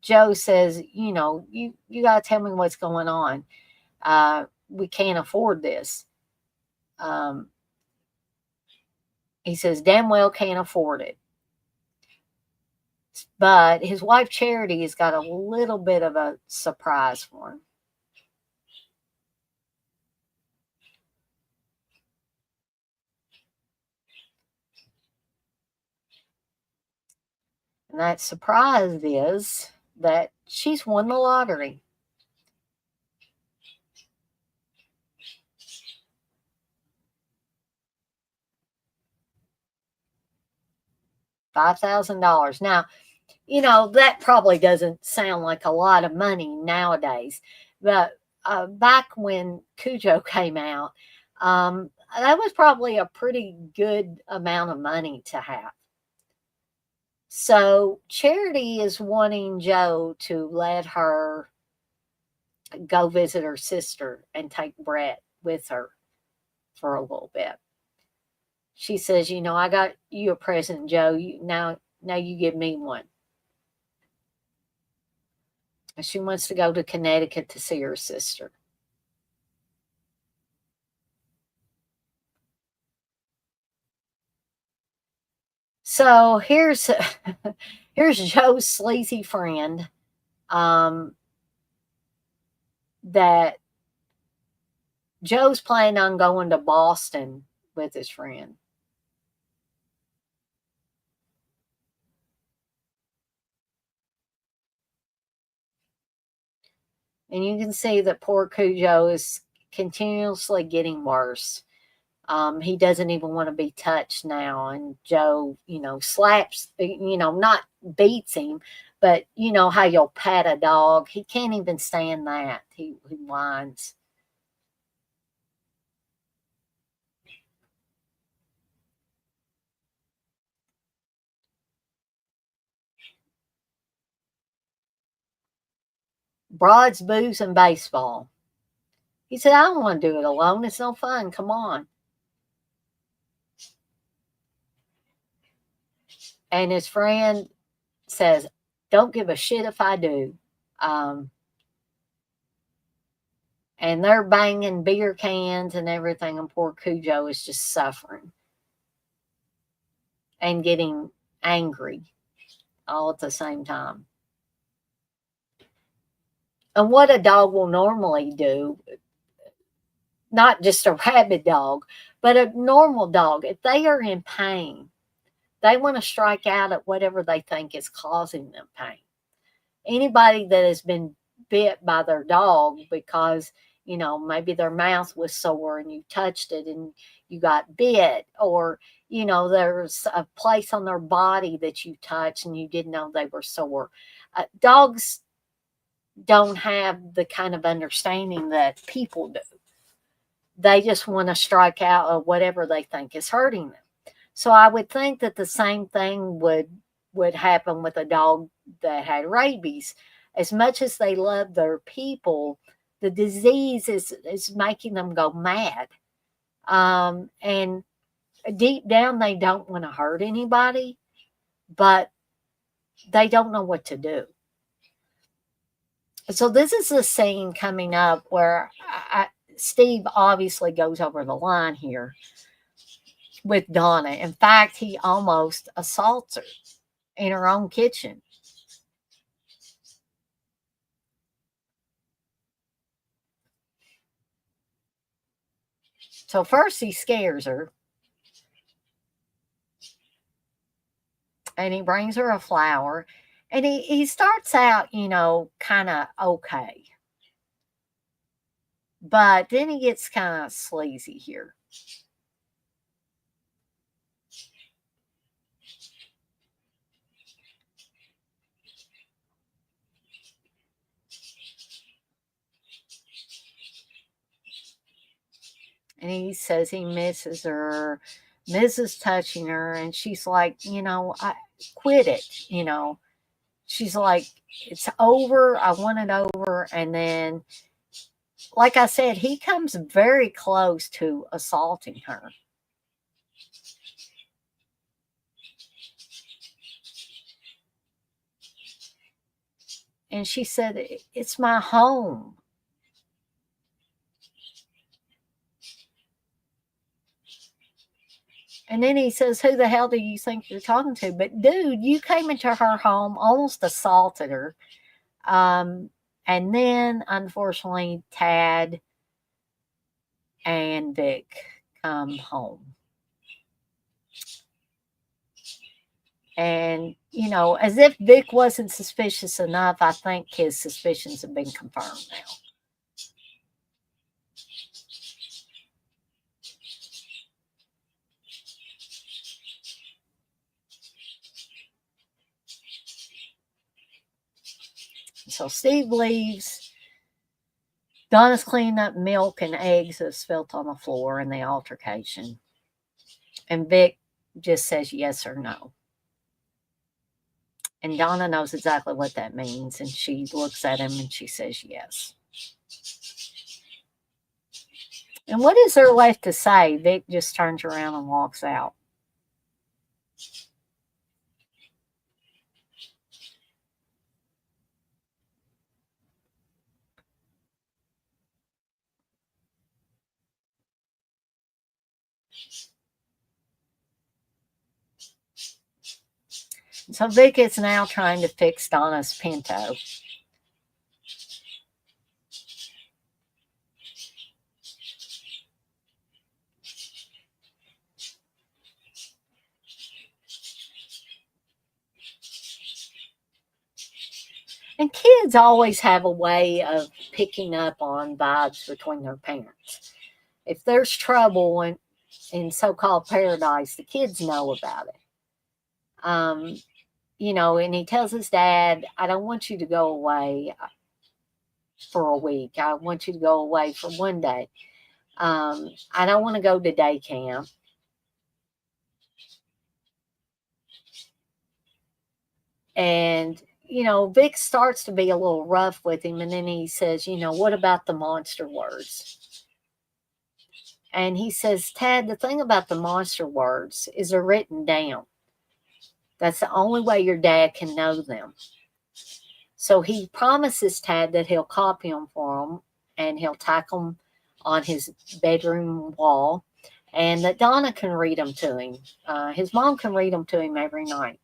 S1: Joe says, you got to tell me what's going on. We can't afford this. Um, he says, damn well can't afford it. But his wife Charity has got a little bit of a surprise for him. And that surprise is that she's won the lottery. $5,000. Now, that probably doesn't sound like a lot of money nowadays, but back when Cujo came out, that was probably a pretty good amount of money to have. So Charity is wanting Joe to let her go visit her sister and take Brett with her for a little bit. She says, I got you a present, Joe. Now you give me one. And she wants to go to Connecticut to see her sister. So here's here's Joe's sleazy friend, that Joe's planning on going to Boston with his friend. And you can see that poor Cujo is continuously getting worse. He doesn't even want to be touched now. And Joe, slaps, not beats him, but how you'll pat a dog. He can't even stand that. He whines. Broads, booze, and baseball. He said, I don't want to do it alone. It's no fun. Come on. And his friend says, don't give a shit if I do. Um, and they're banging beer cans and everything, and poor Cujo is just suffering and getting angry all at the same time. And what a dog will normally do, not just a rabid dog, but a normal dog, if they are in pain, they want to strike out at whatever they think is causing them pain. Anybody that has been bit by their dog because, maybe their mouth was sore and you touched it and you got bit, or, there's a place on their body that you touched and you didn't know they were sore. Dogs don't have the kind of understanding that people do. They just want to strike out at whatever they think is hurting them. So I would think that the same thing would happen with a dog that had rabies. As much as they love their people, the disease is making them go mad. And deep down, they don't want to hurt anybody, but they don't know what to do. So this is the scene coming up where Steve obviously goes over the line here with Donna. In fact, he almost assaults her in her own kitchen. So first he scares her and he brings her a flower, and he starts out, kind of okay. But then he gets kind of sleazy here. And he says he misses touching her, and she's like, I quit it. She's like, it's over. I want it over. And then, like I said, he comes very close to assaulting her. And she said, it's my home. And then he says, who the hell do you think you're talking to? But dude, you came into her home, almost assaulted her. And then, unfortunately, Tad and Vic come home. And, as if Vic wasn't suspicious enough, I think his suspicions have been confirmed now. so Steve leaves. Donna's cleaning up milk and eggs that's spilt on the floor in the altercation. And Vic just says yes or no. And Donna knows exactly what that means. And she looks at him and she says yes. And what is there left to say? Vic just turns around and walks out. So Vic is now trying to fix Donna's Pinto. And kids always have a way of picking up on vibes between their parents. If there's trouble in so-called paradise, the kids know about it. And he tells his dad, I don't want you to go away for a week. I want you to go away for one day. I don't want to go to day camp. And, Vic starts to be a little rough with him. And then he says, what about the monster words? And he says, Tad, the thing about the monster words is they're written down. That's the only way your dad can know them. So he promises Tad that he'll copy them for him and he'll tack them on his bedroom wall and that Donna can read them to him. His mom can read them to him every night.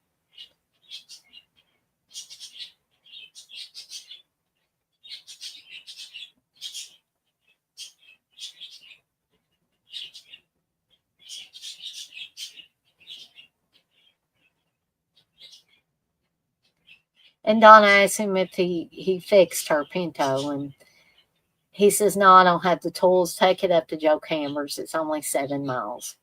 S1: And Donna asks him if he fixed her Pinto. And he says, no, I don't have the tools. Take it up to Joe Camber's. It's only 7 miles.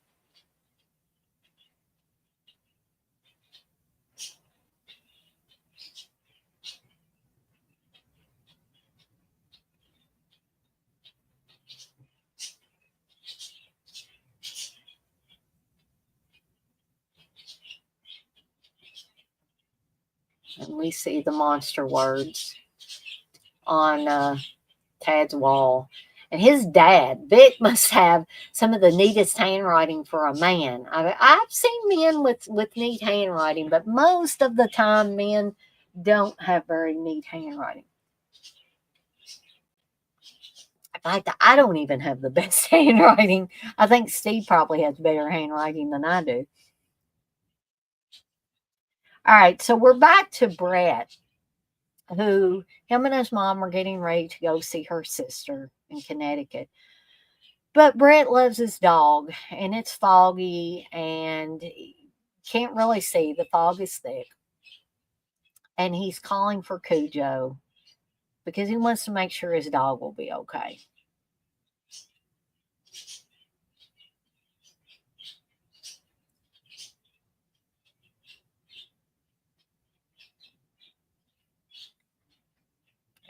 S1: And we see the monster words on Tad's wall. And his dad, Vic, must have some of the neatest handwriting for a man. I've seen men with neat handwriting, but most of the time men don't have very neat handwriting. In fact, I don't even have the best handwriting. I think Steve probably has better handwriting than I do. All right, so we're back to Brett, who him and his mom are getting ready to go see her sister in Connecticut. But Brett loves his dog, and it's foggy, and can't really see. The fog is thick. And he's calling for Cujo because he wants to make sure his dog will be okay.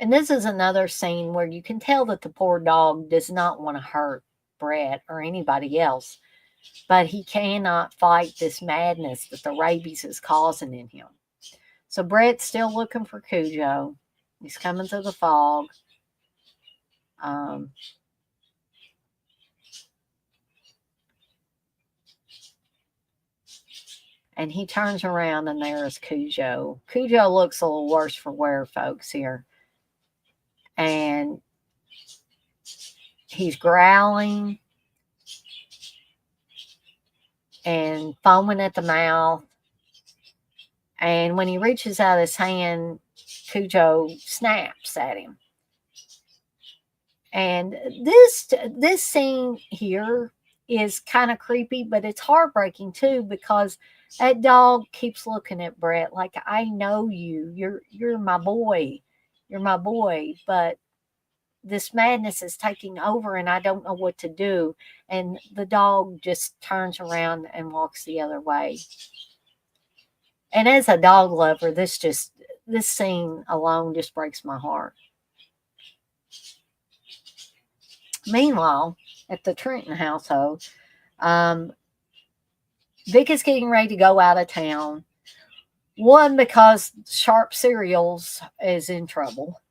S1: And this is another scene where you can tell that the poor dog does not want to hurt Brett or anybody else, but he cannot fight this madness that the rabies is causing in him. So Brett's still looking for Cujo. He's coming through the fog. And he turns around and there is Cujo. Cujo looks a little worse for wear, folks, here. And he's growling and foaming at the mouth. And when he reaches out his hand, Cujo snaps at him. And this scene here is kind of creepy, but it's heartbreaking too, because that dog keeps looking at Brett like, I know you. You're my boy. You're my boy. But this madness is taking over and I don't know what to do. And the dog just turns around and walks the other way. And as a dog lover, this this scene alone just breaks my heart. Meanwhile, at the Trenton household, um, Vic is getting ready to go out of town. One, because Sharp Cereals is in trouble.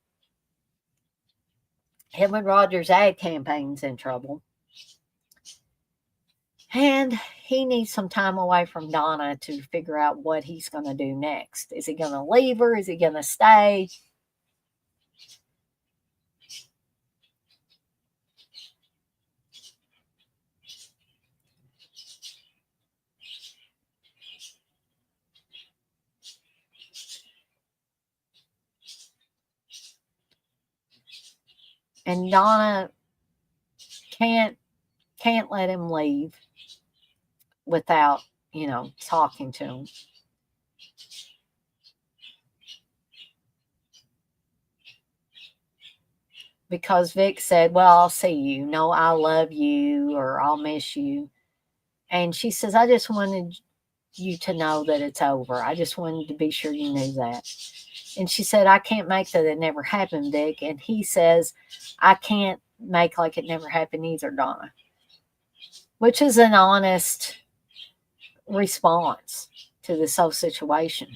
S1: Him and Roger's ad campaign's in trouble. And he needs some time away from Donna to figure out what he's going to do next. Is he going to leave her? Is he going to stay? And Donna can't let him leave without, talking to him. Because Vic said, well, I'll see you. No, I love you, or I'll miss you. And she says, I just wanted you to know that it's over. I just wanted to be sure you knew that. And she said, I can't make that it never happened, Vic. And he says, I can't make like it never happened either, Donna. Which is an honest response to this whole situation.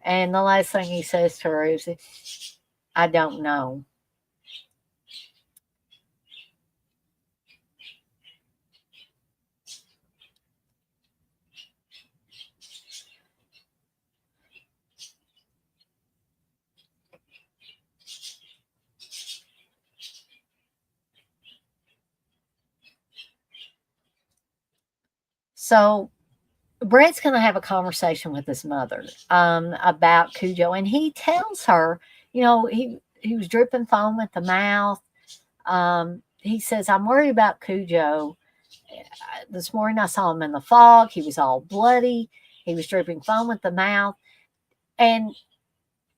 S1: And the last thing he says to her is, I don't know. So Brett's going to have a conversation with his mother about Cujo, and he tells her, he was dripping foam at the mouth. He says, I'm worried about Cujo. This morning I saw him in the fog. He was all bloody. He was dripping foam at the mouth. And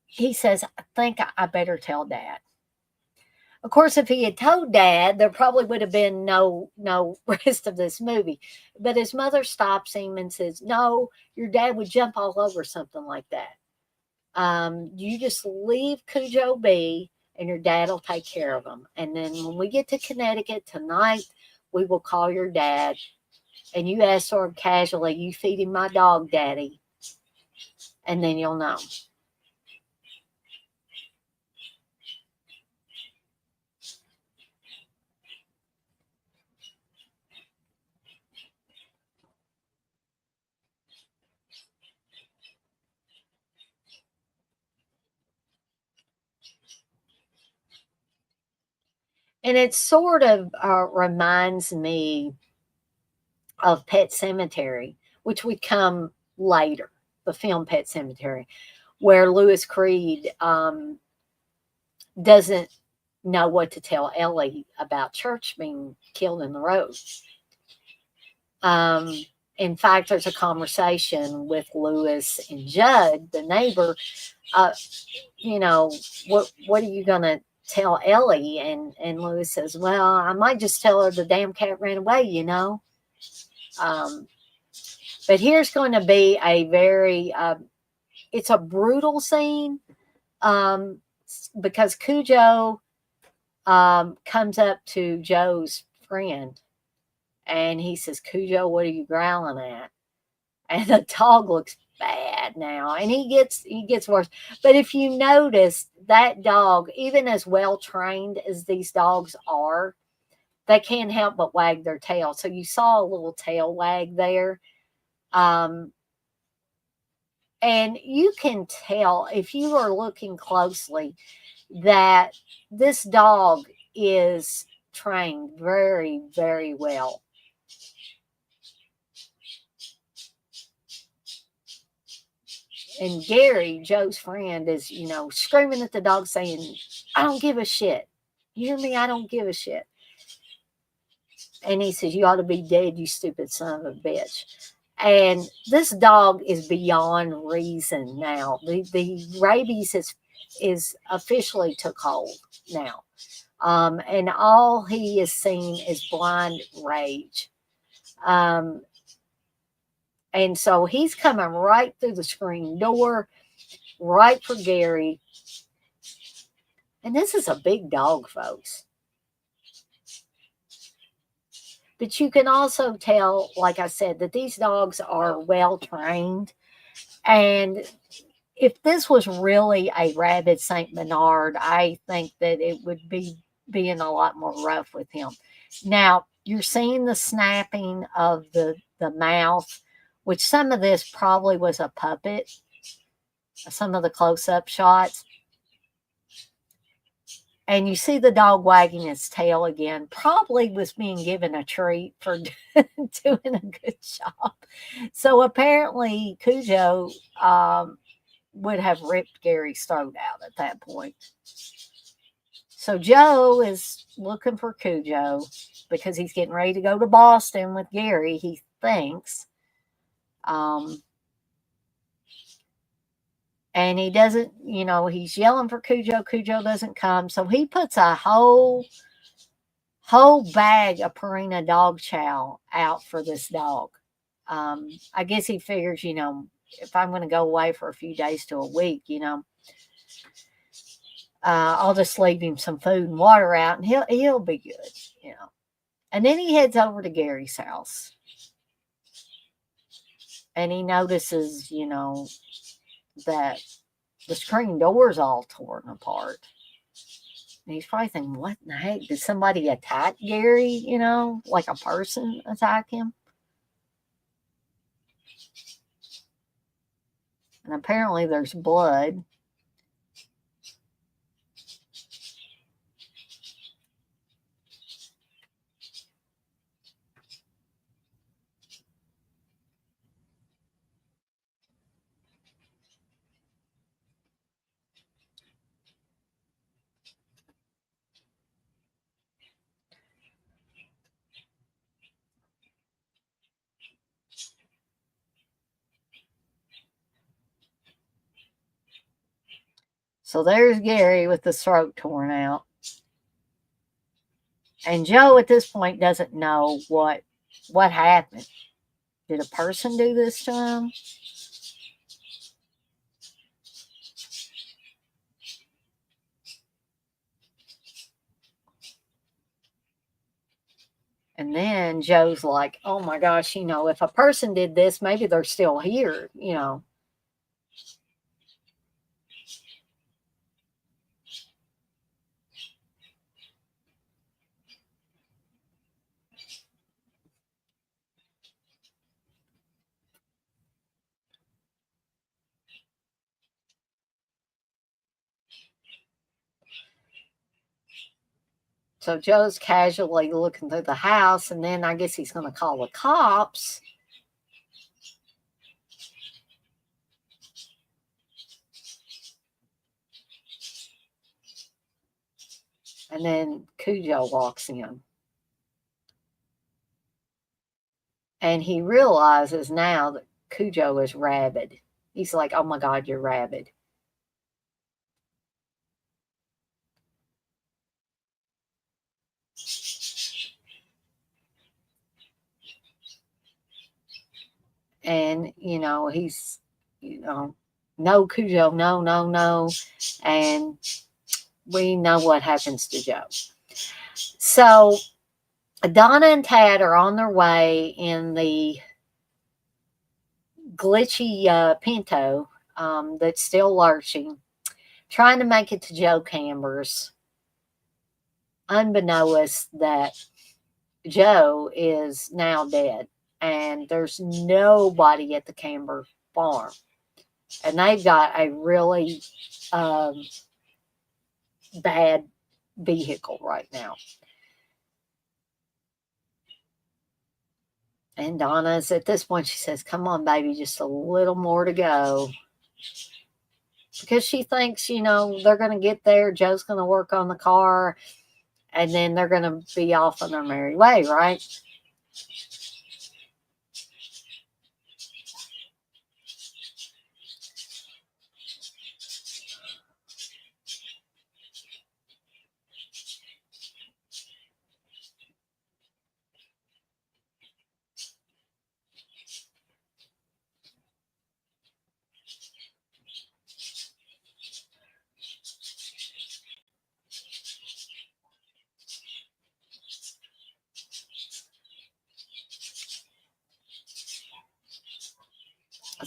S1: he says, I think I better tell Dad. Of course, if he had told Dad, there probably would have been no rest of this movie. But his mother stops him and says, no, your dad would jump all over something like that. You just leave Cujo be, and your dad will take care of him. And then when we get to Connecticut tonight, we will call your dad. And you ask sort of casually, you feed him my dog, Daddy. And then you'll know. And it sort of reminds me of Pet Cemetery, which would come later, the film Pet Cemetery, where Louis Creed doesn't know what to tell Ellie about Church being killed in the road. In fact, there's a conversation with Louis and Judd, the neighbor. What are you gonna tell Ellie? And Louis says, well, I might just tell her the damn cat ran away, But here's going to be a very, it's a brutal scene because Cujo comes up to Joe's friend and he says, Cujo, what are you growling at? And the dog looks bad now, and he gets worse. But if you notice, that dog, even as well trained as these dogs are, they can't help but wag their tail. So you saw a little tail wag there. And you can tell if you are looking closely that this dog is trained very, very well. And Gary, Joe's friend, is, screaming at the dog saying, I don't give a shit. You hear me? I don't give a shit. And he says, you ought to be dead, you stupid son of a bitch. And this dog is beyond reason now. The rabies is officially took hold now. And all he is seeing is blind rage. And so he's coming right through the screen door, right for Gary. And this is a big dog, folks. But you can also tell, like I said, that these dogs are well trained. And if this was really a rabid Saint Bernard, I think that it would be being a lot more rough with him. Now, you're seeing the snapping of the mouth, which some of this probably was a puppet, some of the close up shots. And you see the dog wagging its tail again, probably was being given a treat for doing a good job. So apparently, Cujo would have ripped Gary's throat out at that point. So Joe is looking for Cujo because he's getting ready to go to Boston with Gary, he thinks. And he doesn't, he's yelling for Cujo. Cujo doesn't come. So he puts a whole bag of Purina dog chow out for this dog. I guess he figures, if I'm going to go away for a few days to a week, I'll just leave him some food and water out, and he'll be good. And then he heads over to Gary's house, and he notices, that the screen door's all torn apart. And he's probably thinking, what in the heck? Did somebody attack Gary? Like a person attack him? And apparently there's blood. So there's Gary with the throat torn out. And Joe at this point doesn't know what happened. Did a person do this to him? And then Joe's like, oh my gosh, if a person did this, maybe they're still here. So Joe's casually looking through the house, and then I guess he's going to call the cops. And then Cujo walks in. And he realizes now that Cujo is rabid. He's like, oh my God, you're rabid. And, he's, no, Cujo, no, no, no. And we know what happens to Joe. So Donna and Tad are on their way in the glitchy Pinto that's still lurching, trying to make it to Joe Camber's, unbeknownst that Joe is now dead. And there's nobody at the Camber farm. And they've got a really bad vehicle right now. And Donna's at this point, she says, come on, baby, just a little more to go. Because she thinks, they're going to get there. Joe's going to work on the car. And then they're going to be off on their merry way, right?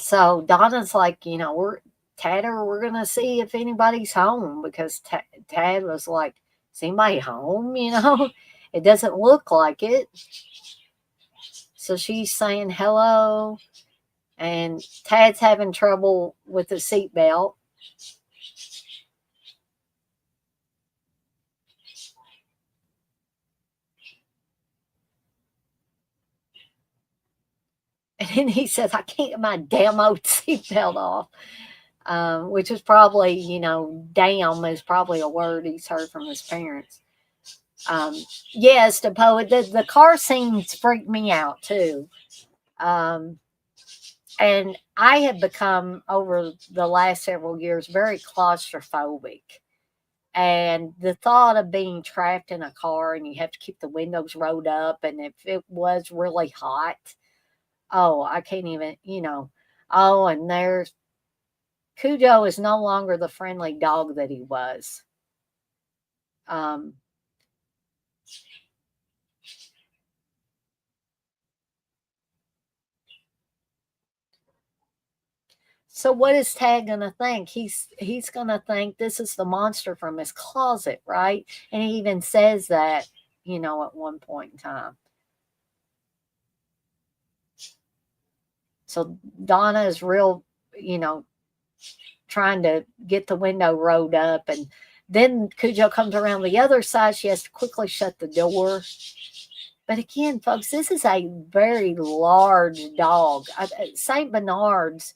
S1: So Donna's like, Tadder, we're gonna see if anybody's home because Tad was like, is anybody home? It doesn't look like it. So she's saying hello, and Tad's having trouble with the seatbelt. And then he says, I can't get my damn old seatbelt off. Which is probably, damn is probably a word he's heard from his parents. Um, yes, the poet, the car scenes freak me out too. Um, and I have become, over the last several years, very claustrophobic. And the thought of being trapped in a car and you have to keep the windows rolled up, and if it was really hot, oh, I can't even, Oh, and there's Cujo is no longer the friendly dog that he was. Um, so what is Tad gonna think? He's gonna think this is the monster from his closet, right? And he even says that, at one point in time. So Donna is real, you know, trying to get the window rolled up, and then Cujo comes around the other side. She has to quickly shut the door. But again, folks, this is a very large dog. Saint Bernards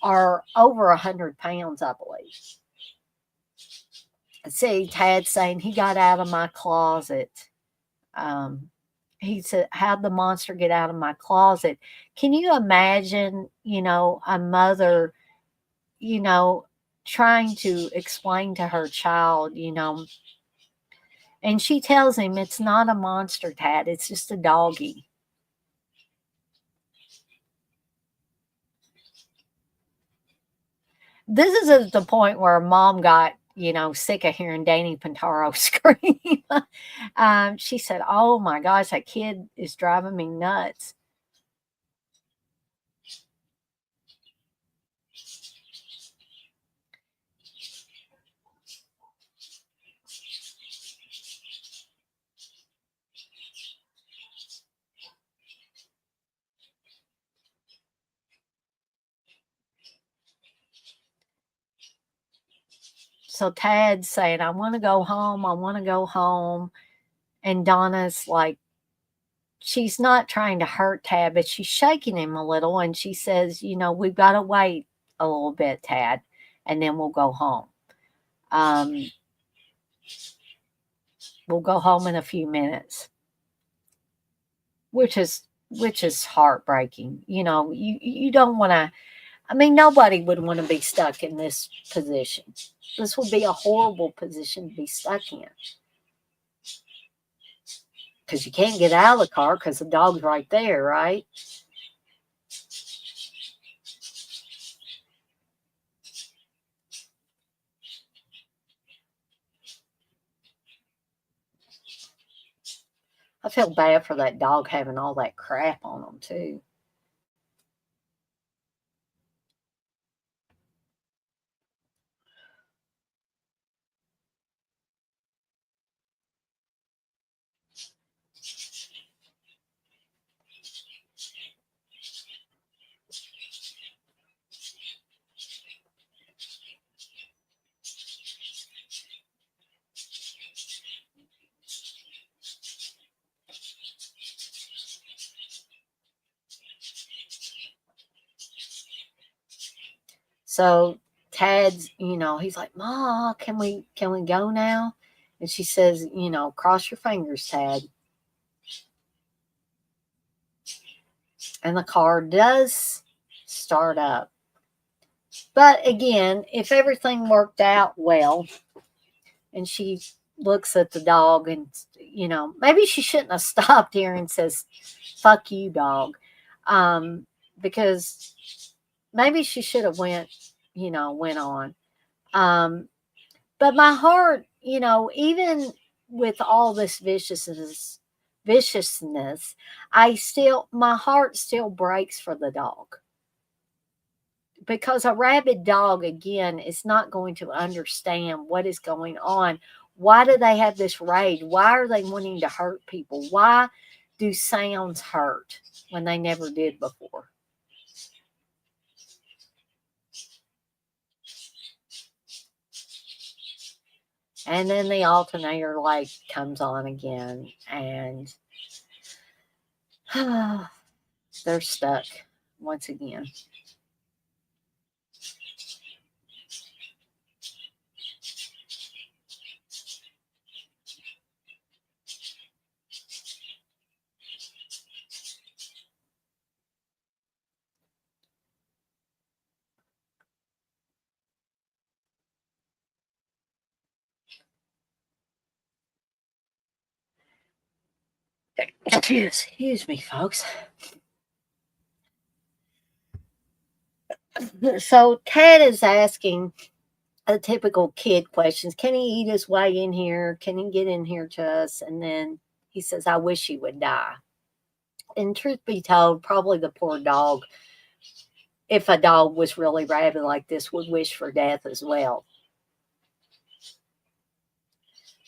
S1: are over 100 pounds, I believe. See, Tad saying he got out of my closet. Um, he said, how'd the monster get out of my closet? Can you imagine, a mother, you know, trying to explain to her child, and she tells him it's not a monster, Tad, it's just a doggy. This is at the point where mom got, sick of hearing Danny Pintaro scream. She said, oh my gosh, that kid is driving me nuts. So Tad's saying, I want to go home. I want to go home. And Donna's like, she's not trying to hurt Tad, but she's shaking him a little. And she says, we've got to wait a little bit, Tad, and then we'll go home. Um, we'll go home in a few minutes, which is heartbreaking. You don't want to. I mean, nobody would want to be stuck in this position. This would be a horrible position to be stuck in because you can't get out of the car because the dog's right there, right? I feel bad for that dog having all that crap on him too. So Tad's, he's like, Ma, can we go now? And she says, cross your fingers, Tad. And the car does start up. But again, if everything worked out well, and she looks at the dog, and maybe she shouldn't have stopped here and says, fuck you, dog. Because maybe she should have went on. Um, but my heart, even with all this viciousness, my heart still breaks for the dog. because a rabid dog, again, is not going to understand what is going on. Why do they have this rage? Why are they wanting to hurt people? Why do sounds hurt when they never did before? And then the alternator light comes on again, and they're stuck once again. Excuse me, folks. So Ted is asking a typical kid questions. Can he eat his way in here? Can he get in here to us? And then he says, I wish he would die. And truth be told, probably the poor dog, if a dog was really rabid like this, would wish for death as well.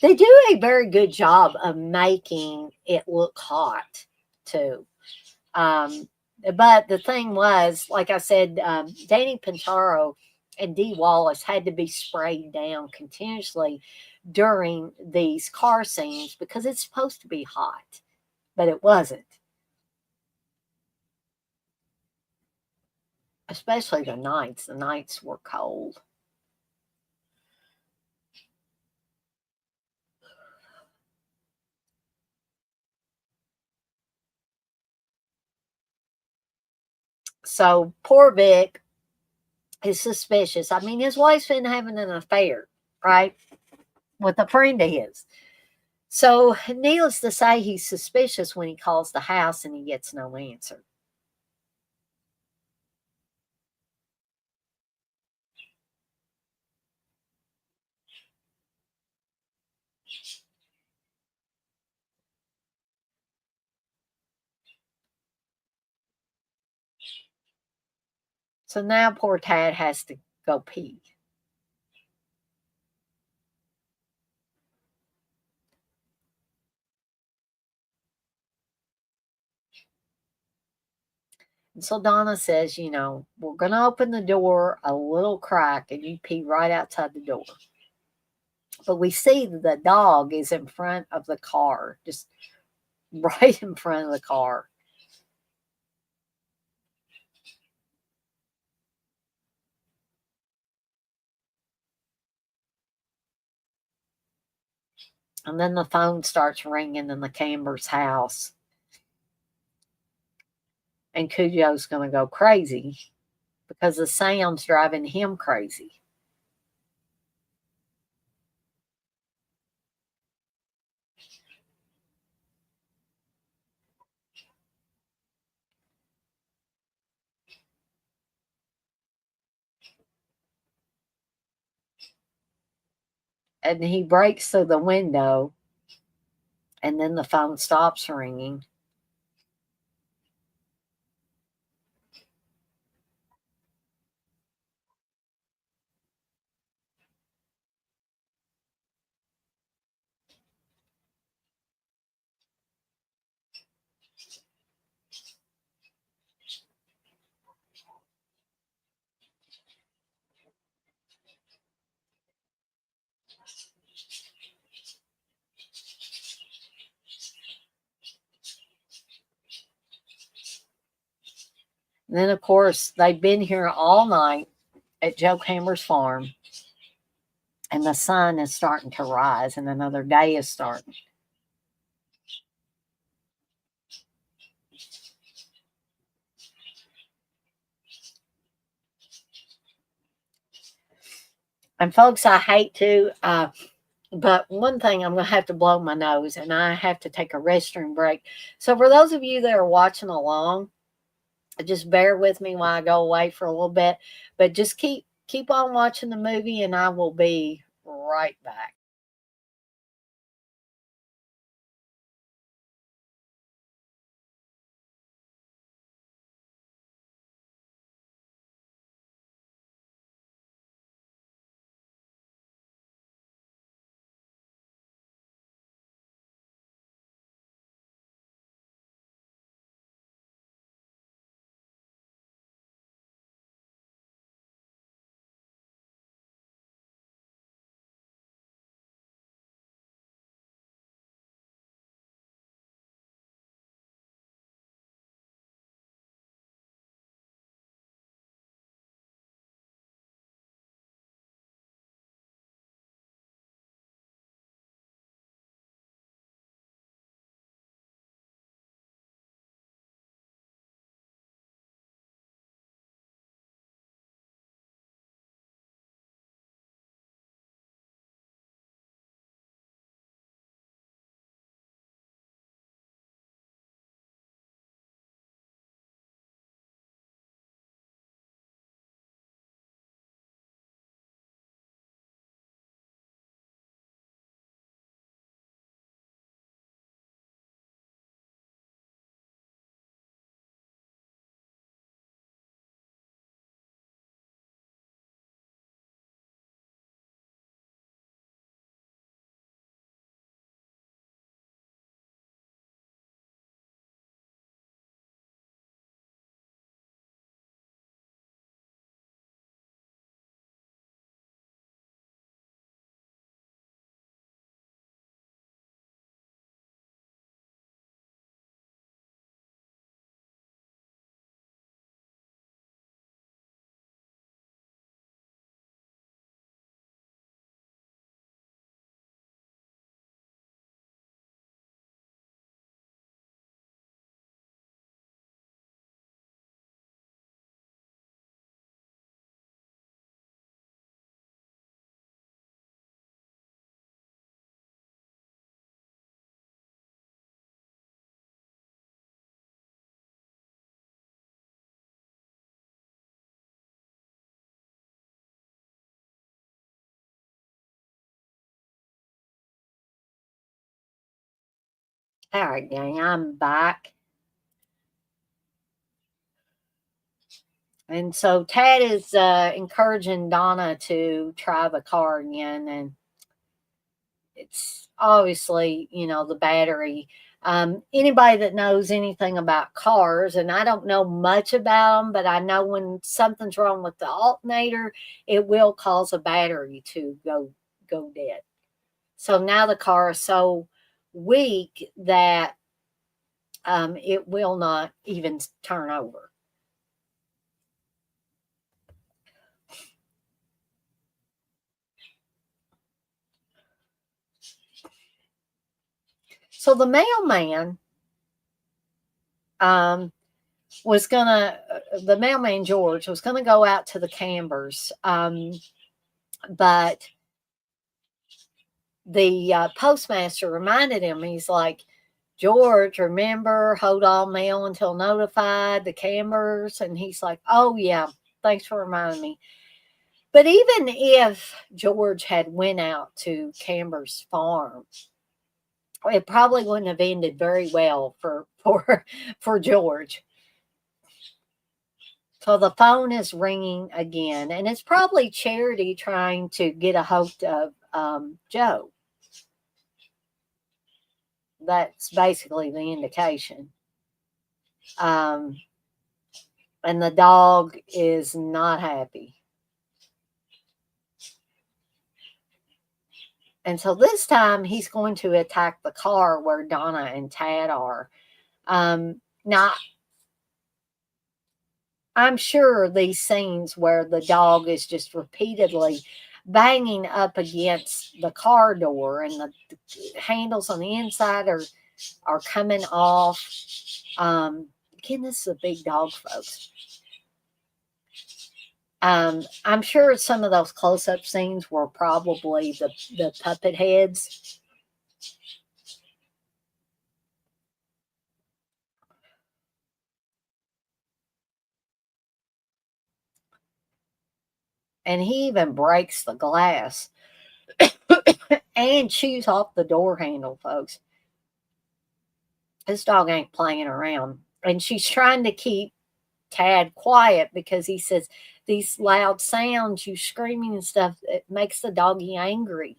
S1: They do a very good job of making it look hot, too. Um, but the thing was, like I said, Danny Pintaro and Dee Wallace had to be sprayed down continuously during these car scenes because it's supposed to be hot, but it wasn't, especially the nights. The nights were cold. So poor Vic is suspicious. I mean, his wife's been having an affair, right, with a friend of his. So, needless to say, he's suspicious when he calls the house and he gets no answer. So now poor Tad has to go pee. And so Donna says, we're going to open the door a little crack and you pee right outside the door. But we see that the dog is in front of the car, just right in front of the car. And then the phone starts ringing in the Camber's house. And Cujo's going to go crazy because the sound's driving him crazy. And he breaks through the window, and then the phone stops ringing. And then, of course, they've been here all night at Joe Camber's farm, and the sun is starting to rise, and another day is starting. And, folks, I hate to, but one thing I'm going to have to blow my nose, and I have to take a restroom break. So, for those of you that are watching along, just bear with me while I go away for a little bit, but just keep on watching the movie, and I will be right back. All right, gang, I'm back. And so Tad is encouraging Donna to try the car again, and it's obviously, the battery. Anybody that knows anything about cars, and I don't know much about them, but I know when something's wrong with the alternator, it will cause a battery to go dead. So now the car is so weak that it will not even turn over. So um, the mailman George was gonna go out to the Cambers, but the postmaster reminded him. He's like, George, remember, hold all mail until notified, the Cambers. And he's like, oh, yeah, thanks for reminding me. But even if George had went out to Camber's farm, it probably wouldn't have ended very well for George. So the phone is ringing again, and it's probably Charity trying to get a hold of Joe. That's basically the indication. Um, and the dog is not happy. And so this time he's going to attack the car where Donna and Tad are. Now, I'm sure these scenes where the dog is just repeatedly banging up against the car door and the handles on the inside are coming off. Again, this is a big dog, folks. I'm sure some of those close-up scenes were probably the puppet heads. And he even breaks the glass and chews off the door handle, folks. This dog ain't playing around. And she's trying to keep Tad quiet because he says these loud sounds, you screaming and stuff, it makes the doggy angry.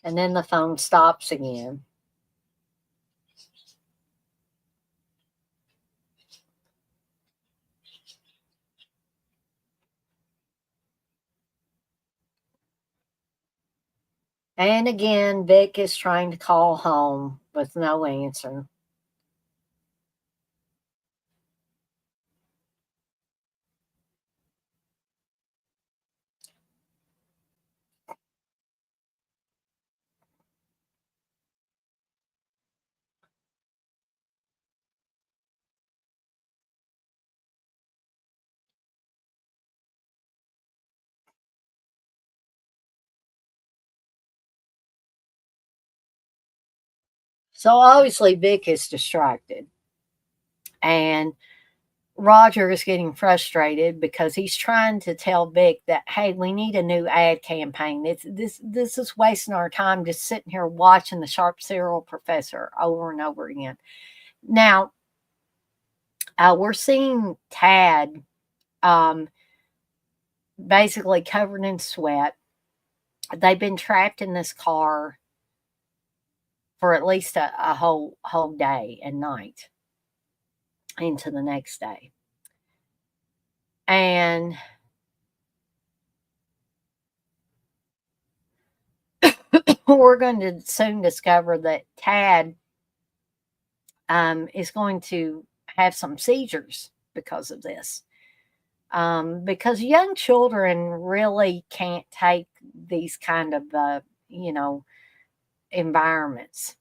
S1: And then the phone stops again. And again, Vic is trying to call home with no answer. So obviously, Vic is distracted. And Roger is getting frustrated because he's trying to tell Vic that, hey, we need a new ad campaign. This is wasting our time just sitting here watching the Sharp Cereal Professor over and over again. Now, we're seeing Tad um, basically covered in sweat. They've been trapped in this car for at least a whole day and night into the next day. And we're going to soon discover that Tad is going to have some seizures because of this. Because young children really can't take these kind of, environments.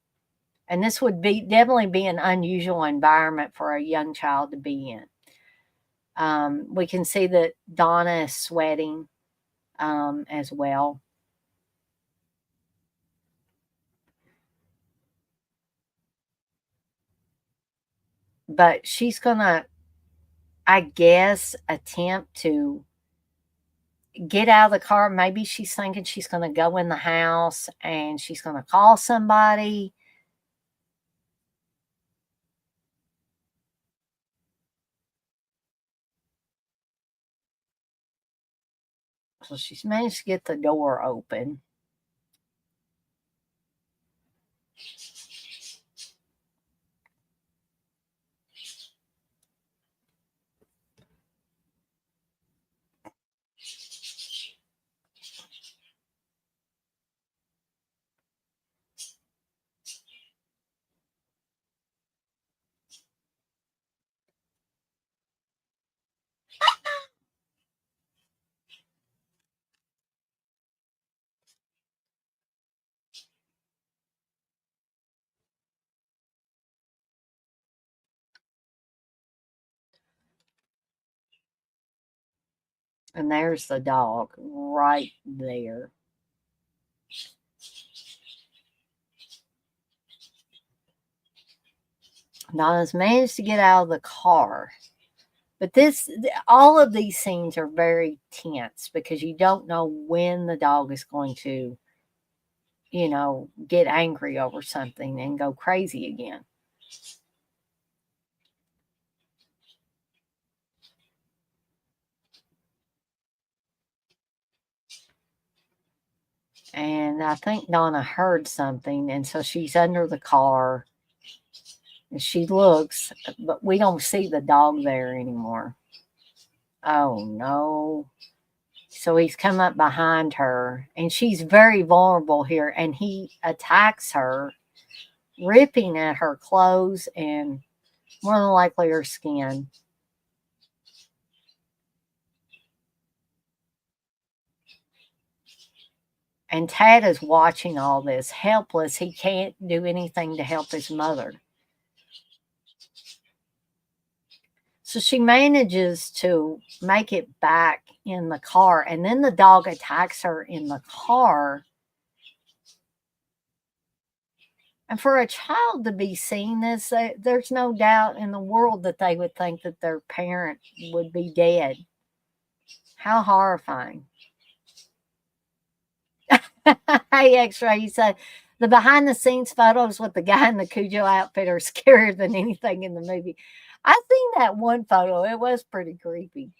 S1: And this would definitely be an unusual environment for a young child to be in. We can see that Donna is sweating. as well. But she's gonna, I guess, attempt to get out of the car. Maybe she's thinking she's gonna go in the house and she's gonna call somebody. So she's managed to get the door open. And there's the dog right there. Donna's managed to get out of the car. But all of these scenes are very tense because you don't know when the dog is going to, get angry over something and go crazy again. And I think Donna heard something, and so she's under the car and she looks, but we don't see the dog there anymore. Oh no. So he's come up behind her, and she's very vulnerable here, and he attacks her, ripping at her clothes and more than likely her skin. And Tad is watching all this, helpless. He can't do anything to help his mother. So she manages to make it back in the car, and then the dog attacks her in the car. And for a child to be seeing this, there's no doubt in the world that they would think that their parent would be dead. How horrifying. Hey, X-Ray, you said the behind the scenes photos with the guy in the Cujo outfit are scarier than anything in the movie. I seen that one photo. It was pretty creepy.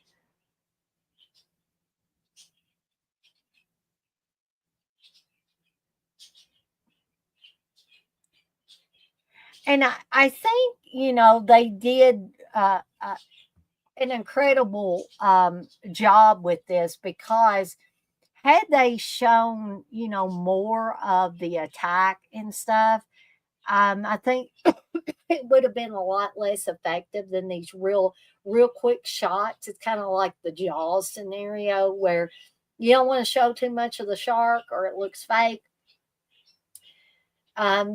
S1: And I think, they did an incredible job with this because had they shown, more of the attack and stuff, I think it would have been a lot less effective than these real quick shots. It's kind of like the Jaws scenario where you don't want to show too much of the shark or it looks fake.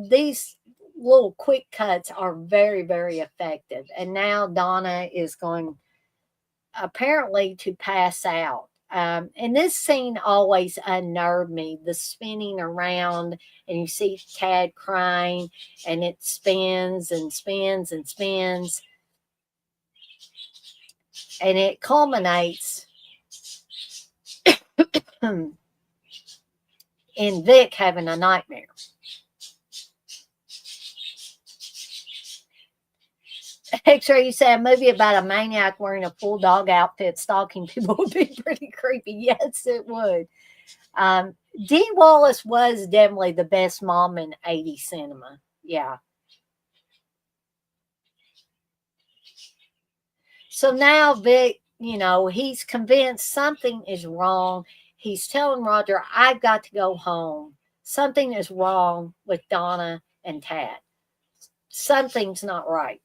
S1: These little quick cuts are very, very effective. And now Donna is going apparently to pass out. And this scene always unnerved me, the spinning around, and you see Tad crying, and it spins and spins and spins, and it culminates in Vic having a nightmare. X-Ray, you say a movie about a maniac wearing a full dog outfit stalking people would be pretty creepy. Yes, it would. Dee Wallace was definitely the best mom in 80s cinema. Yeah. So now Vic, he's convinced something is wrong. He's telling Roger, I've got to go home. Something is wrong with Donna and Tad. Something's not right.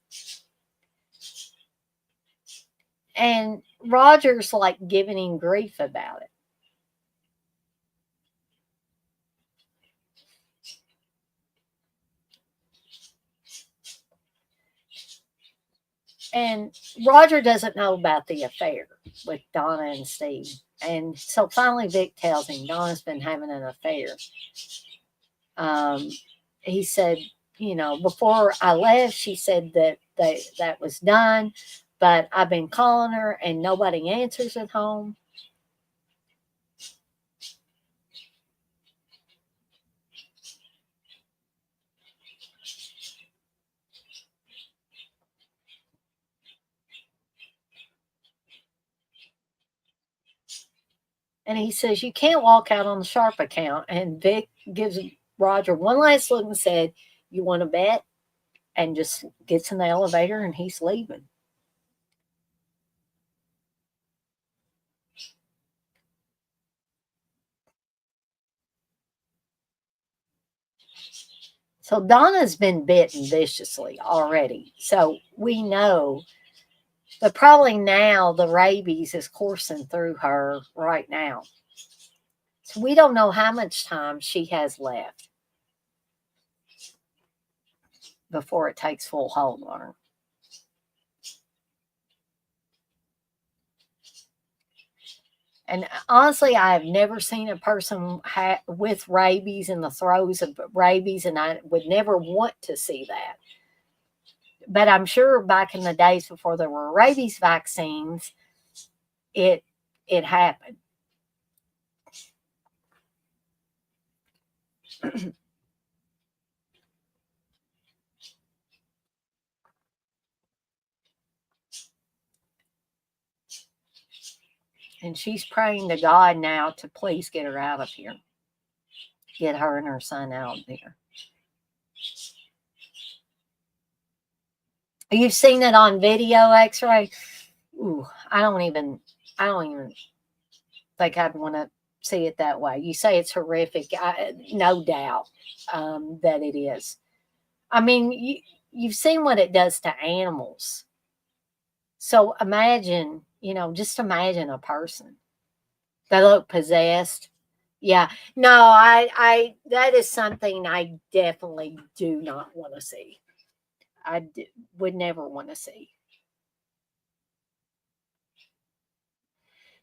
S1: And Roger's like giving him grief about it. And Roger doesn't know about the affair with Donna and Steve. And so finally Vic tells him Donna's been having an affair. Um, he said, before I left, she said that was done, but I've been calling her and nobody answers at home. And he says, you can't walk out on the Sharp account. And Vic gives Roger one last look and said, you want to bet? And just gets in the elevator and he's leaving. So Donna's been bitten viciously already. So we know, but probably now the rabies is coursing through her right now. So we don't know how much time she has left before it takes full hold on her. And honestly, I have never seen a person with rabies in the throes of rabies, and I would never want to see that. But I'm sure back in the days before there were rabies vaccines, it it happened. And she's praying to God now to please get her out of here, get her and her son out of here. You've seen it on video, X-ray. Ooh, I don't even think I'd want to see it that way. You say it's horrific, no doubt that it is. I mean, you've seen what it does to animals. So imagine, just imagine a person. They look possessed. Yeah. No, that is something I definitely do not want to see. Would never want to see.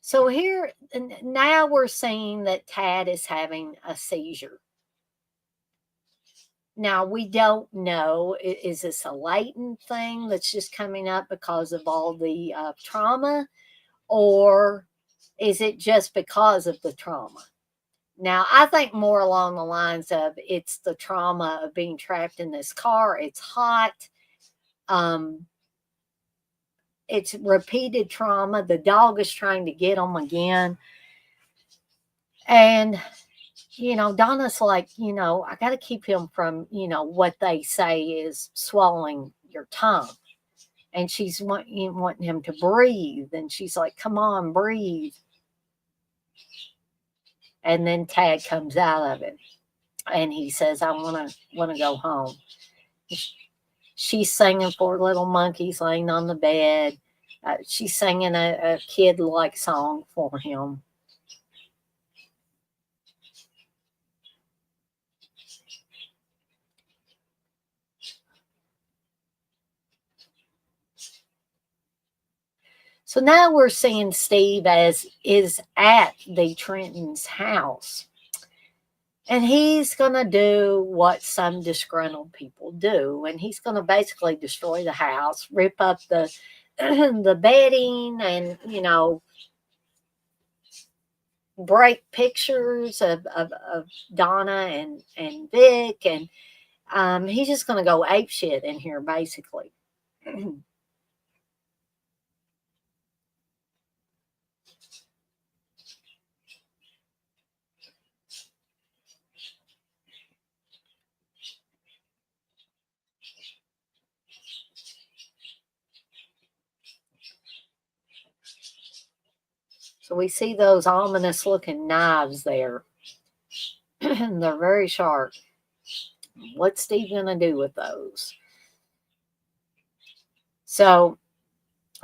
S1: So here, now we're seeing that Tad is having a seizure. Now we don't know, is this a latent thing that's just coming up because of all the trauma, or is it just because of the trauma? Now, I think more along the lines of it's the trauma of being trapped in this car. It's hot. Um, it's repeated trauma. The dog is trying to get him again. And, Donna's like, I got to keep him from, what they say is swallowing your tongue. And she's wanting him to breathe. And she's like, come on, breathe. And then Tad comes out of it. And he says, I want to go home. She's singing Four Little Monkeys laying on the bed. She's singing a kid-like song for him. So now we're seeing Steve as is at the Trenton's house. And he's going to do what some disgruntled people do. And he's going to basically destroy the house, rip up the the bedding, and, break pictures of Donna and Vic. And he's just going to go ape shit in here, basically. So we see those ominous looking knives there. They're very sharp. What's Steve going to do with those? So,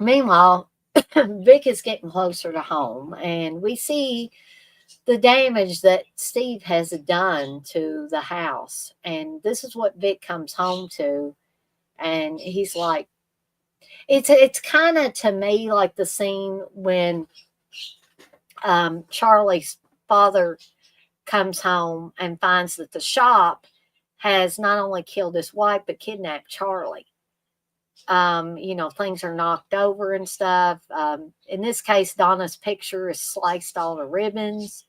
S1: meanwhile, Vic is getting closer to home, and we see the damage that Steve has done to the house. And this is what Vic comes home to. And he's like, it's kind of to me like the scene when Charlie's father comes home and finds that the shop has not only killed his wife but kidnapped Charlie. Things are knocked over and stuff. In this case, Donna's picture is sliced all to ribbons.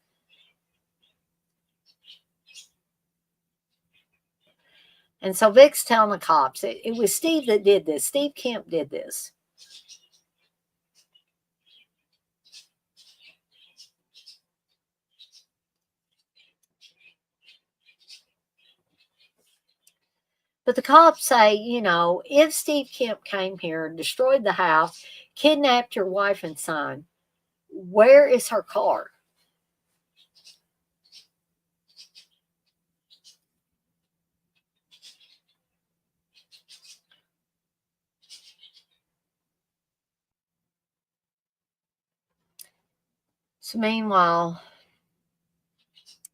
S1: And so Vic's telling the cops it was Steve that did this. Steve Kemp did this. But the cops say, if Steve Kemp came here, destroyed the house, kidnapped your wife and son, where is her car? So meanwhile,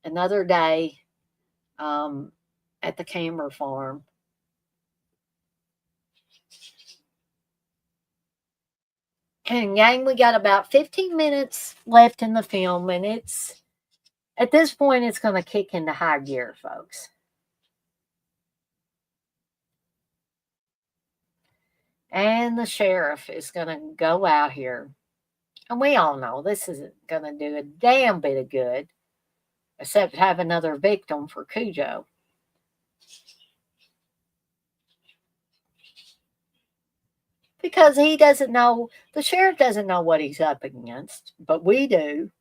S1: another day at the Camber farm. And gang, we got about 15 minutes left in the film, and at this point it's going to kick into high gear, folks. And the sheriff is going to go out here. And we all know this isn't going to do a damn bit of good, except have another victim for Cujo. Because he doesn't know, the sheriff doesn't know what he's up against, but we do.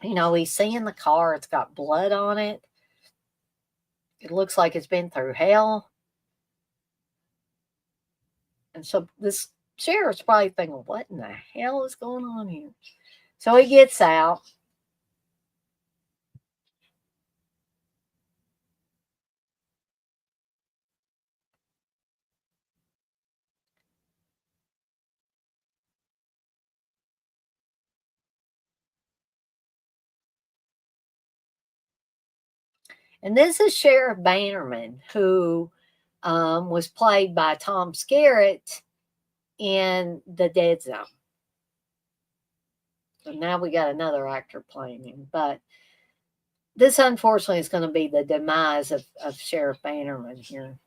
S1: He's seeing the car, it's got blood on it. It looks like it's been through hell. And so this sheriff's probably thinking, what in the hell is going on here? So he gets out. And this is Sheriff Bannerman, who was played by Tom Skerritt in The Dead Zone. So now we got another actor playing him. But this, unfortunately, is going to be the demise of Sheriff Bannerman here.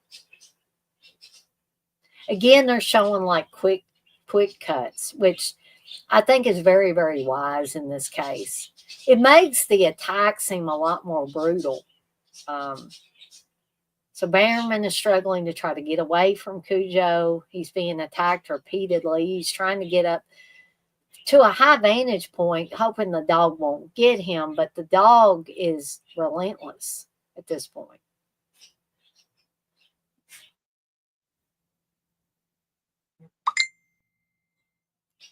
S1: Again, they're showing like quick cuts, which I think is very, very wise in this case. It makes the attack seem a lot more brutal. So Bannerman is struggling to try to get away from Cujo. He's being attacked repeatedly. He's trying to get up to a high vantage point, hoping the dog won't get him, but the dog is relentless at this point.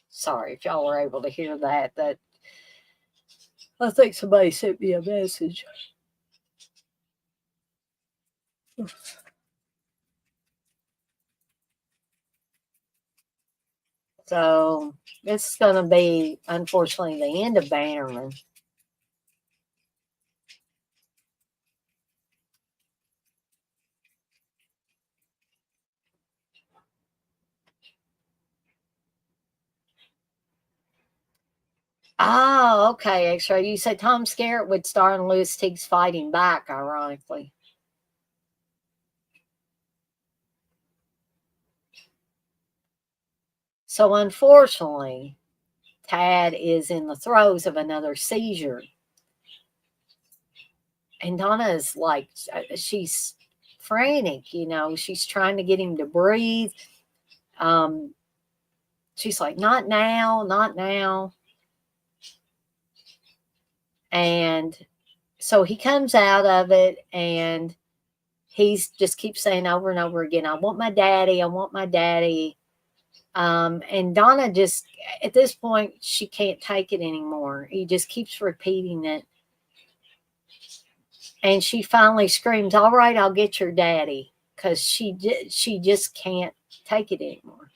S1: Sorry if y'all were able to hear that. That I think somebody sent me a message. So this is going to be, unfortunately, the end of Bannerman. Oh, okay, X-Ray. You said Tom Skerritt would star in Louis Teague's Fighting Back, ironically. So unfortunately, Tad is in the throes of another seizure. And Donna is like, she's frantic, she's trying to get him to breathe. She's like, not now, not now. And so he comes out of it and he's just keeps saying over and over again, I want my daddy, I want my daddy. And Donna just, at this point, she can't take it anymore. He just keeps repeating it. And she finally screams, all right, I'll get your daddy. Because she just can't take it anymore.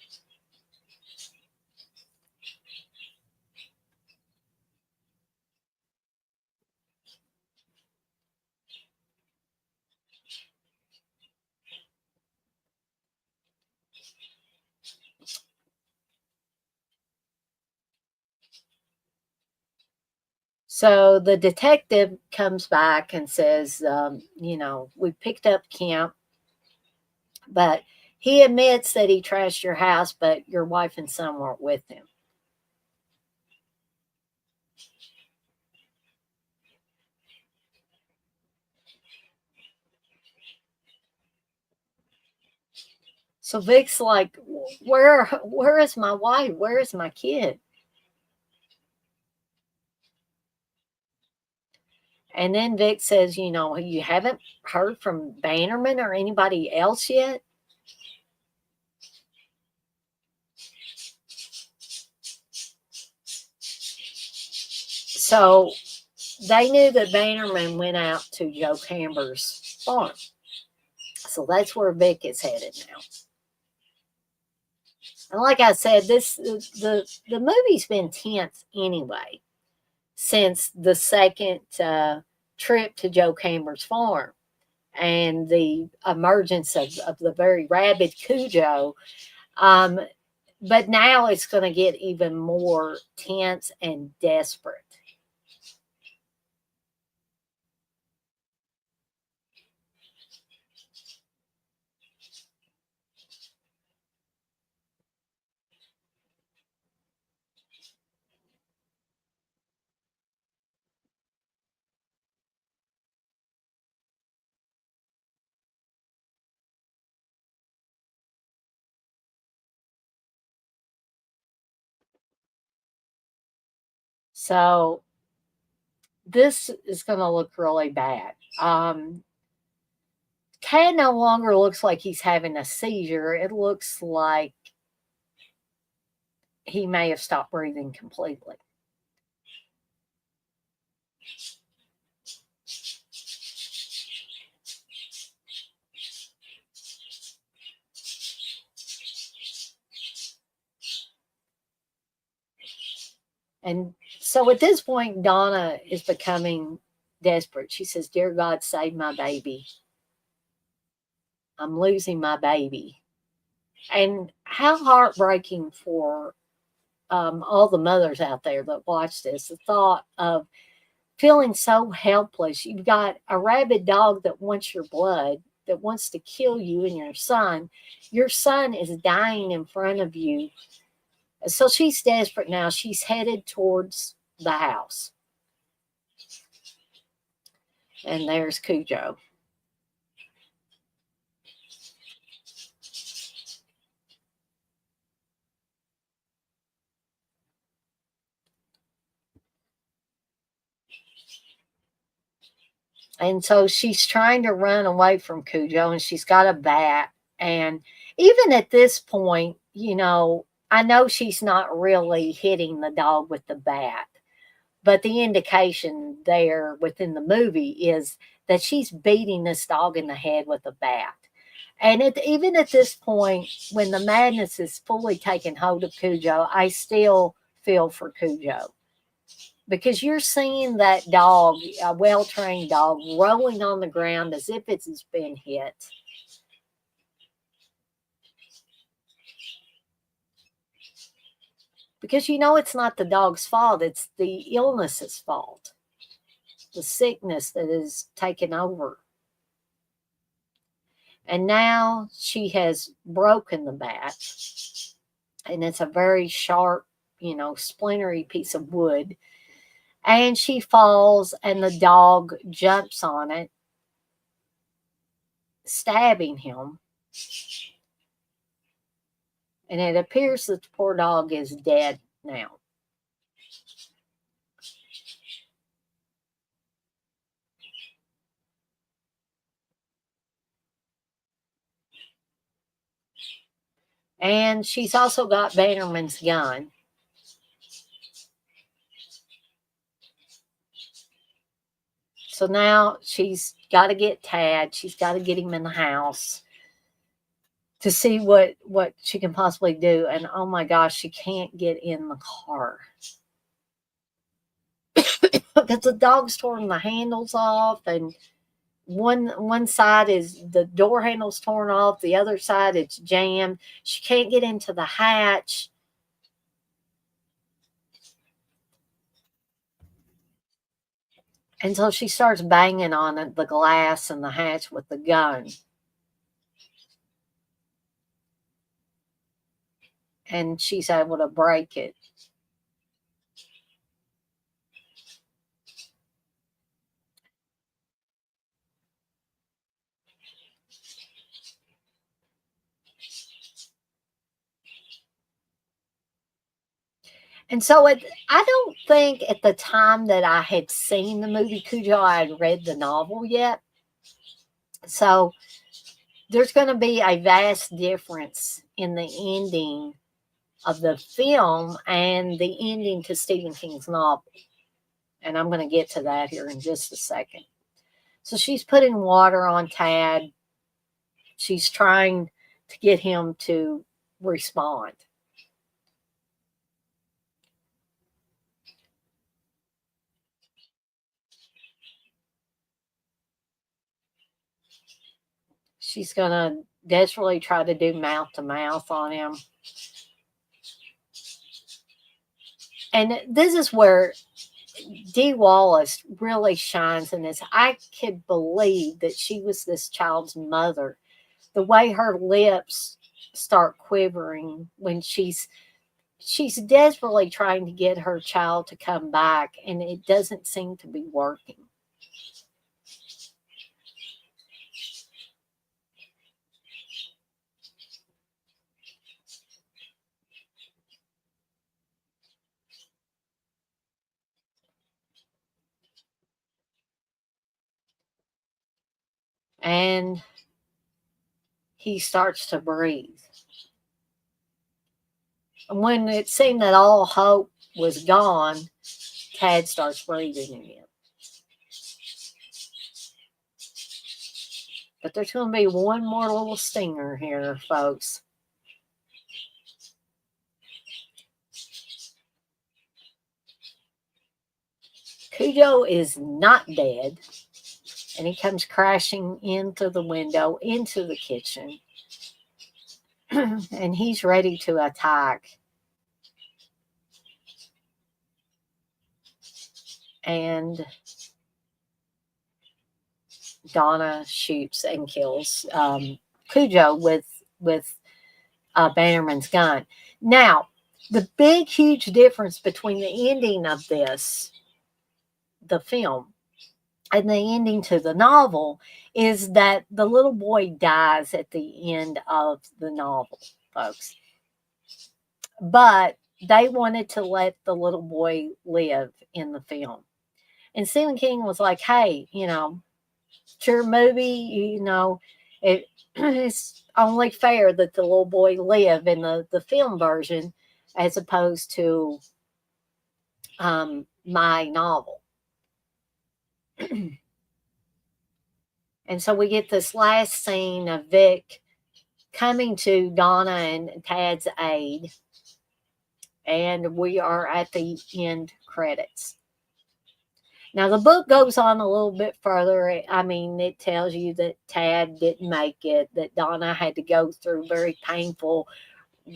S1: So the detective comes back and says, we picked up Kemp, but he admits that he trashed your house, but your wife and son weren't with him. So Vic's like, where is my wife? Where is my kid? And then Vic says, you haven't heard from Bannerman or anybody else yet? So they knew that Bannerman went out to Joe Camber's farm. So that's where Vic is headed now. And like I said, the movie's been tense anyway since the second trip to Joe Camber's farm and the emergence of the very rabid Cujo. Um, but now it's going to get even more tense and desperate. So this is going to look really bad. Tad no longer looks like he's having a seizure. It looks like he may have stopped breathing completely. And so at this point, Donna is becoming desperate. She says, "Dear God, save my baby. I'm losing my baby." And how heartbreaking for all the mothers out there that watch this. The thought of feeling so helpless. You've got a rabid dog that wants your blood, that wants to kill you and your son. Your son is dying in front of you. So she's desperate now. She's headed towards the house. And there's Cujo. And so she's trying to run away from Cujo and she's got a bat. And even at this point, I know she's not really hitting the dog with the bat, but the indication there within the movie is that she's beating this dog in the head with a bat. And even at this point, when the madness is fully taking hold of Cujo, I still feel for Cujo because you're seeing that dog, a well trained dog, rolling on the ground as if it's been hit. Because it's not the dog's fault, it's the illness's fault, the sickness that is taken over. And now she has broken the bat, and it's a very sharp, splintery piece of wood. And she falls, and the dog jumps on it, stabbing him. And it appears that the poor dog is dead now. And she's also got Bannerman's gun. So now she's got to get Tad. She's got to get him in the house to see what she can possibly do. And oh my gosh, she can't get in the car because the dog's torn the handles off, and one side is the door handle's torn off, the other side it's jammed. She can't get into the hatch. And so she starts banging on the glass and the hatch with the gun. And she's able to break it. And so I don't think at the time that I had seen the movie Cujo, I had read the novel yet. So there's going to be a vast difference in the ending of the film and the ending to Stephen King's novel. And I'm going to get to that here in just a second. So she's putting water on Tad. She's trying to get him to respond. She's going to desperately try to do mouth to mouth on him. And this is where Dee Wallace really shines in this. I could believe that she was this child's mother. The way her lips start quivering when she's desperately trying to get her child to come back, and it doesn't seem to be working. And he starts to breathe. And when it seemed that all hope was gone, Tad starts breathing again. But there's going to be one more little stinger here, folks. Cujo is not dead, and he comes crashing into the window, into the kitchen, and he's ready to attack. And Donna shoots and kills Cujo with Bannerman's gun. Now, the big, huge difference between the ending of this, the film, and the ending to the novel is that the little boy dies at the end of the novel, folks. But they wanted to let the little boy live in the film. And Stephen King was like, hey, it's your movie, it, it's only fair that the little boy live in the film version as opposed to my novel. And so we get this last scene of Vic coming to Donna and Tad's aid, and we are at the end credits. Now, the book goes on a little bit further. I mean, it tells you that Tad didn't make it, that Donna had to go through very painful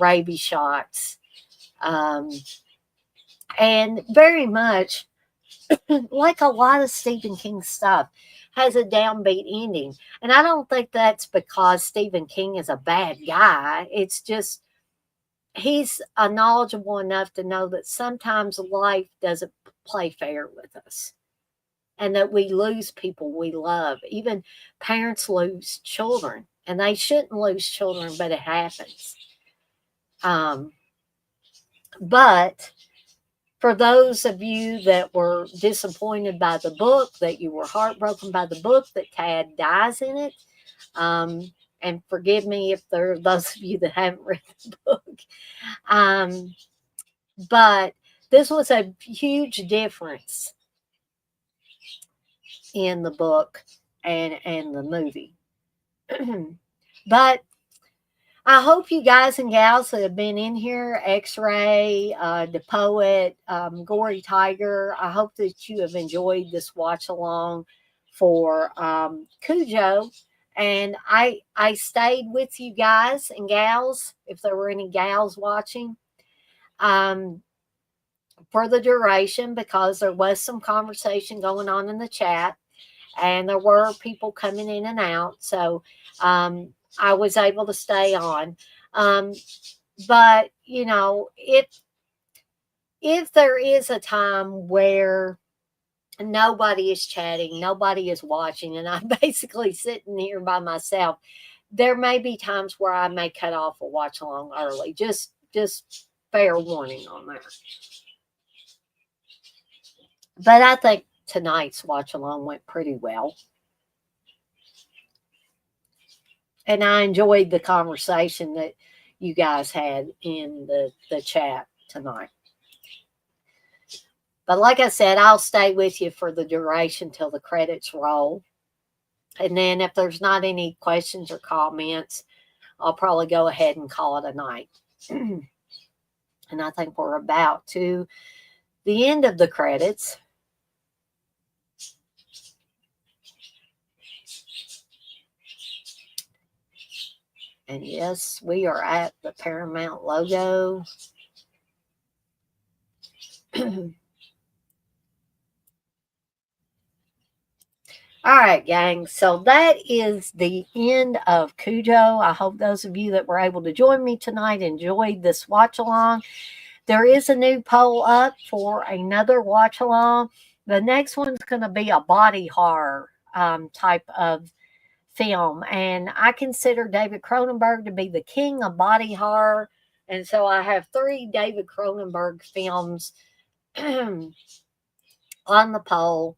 S1: rabies shots. And very much, like a lot of Stephen King stuff, has a downbeat ending. And I don't think that's because Stephen King is a bad guy. It's just he's knowledgeable enough to know that sometimes life doesn't play fair with us and that we lose people we love. Even parents lose children, and they shouldn't lose children, but it happens. But for those of you that were disappointed by the book, that you were heartbroken by the book, that Tad dies in it, and forgive me if there are those of you that haven't read the book, but this was a huge difference in the book and the movie. But I hope you guys and gals that have been in here, X-Ray, the Poet, Gory Tiger, I hope that you have enjoyed this watch along for Cujo. And I stayed with you guys and gals, if there were any gals watching, for the duration because there was some conversation going on in the chat and there were people coming in and out. So I was able to stay on. Um, but, if there is a time where nobody is chatting, nobody is watching, and I'm basically sitting here by myself, there may be times where I may cut off a watch along early. Just fair warning on that. But I think tonight's watch along went pretty well. And I enjoyed the conversation that you guys had in the chat tonight. But like I said, I'll stay with you for the duration till the credits roll. And then if there's not any questions or comments, I'll probably go ahead and call it a night. And I think we're about to the end of the credits. And yes, we are at the Paramount logo. All right, gang. So that is the end of Cujo. I hope those of you that were able to join me tonight enjoyed this watch along. There is a new poll up for another watch along. The next one's going to be a body horror type of film. And I consider David Cronenberg to be the king of body horror. And so I have 3 David Cronenberg films on the poll.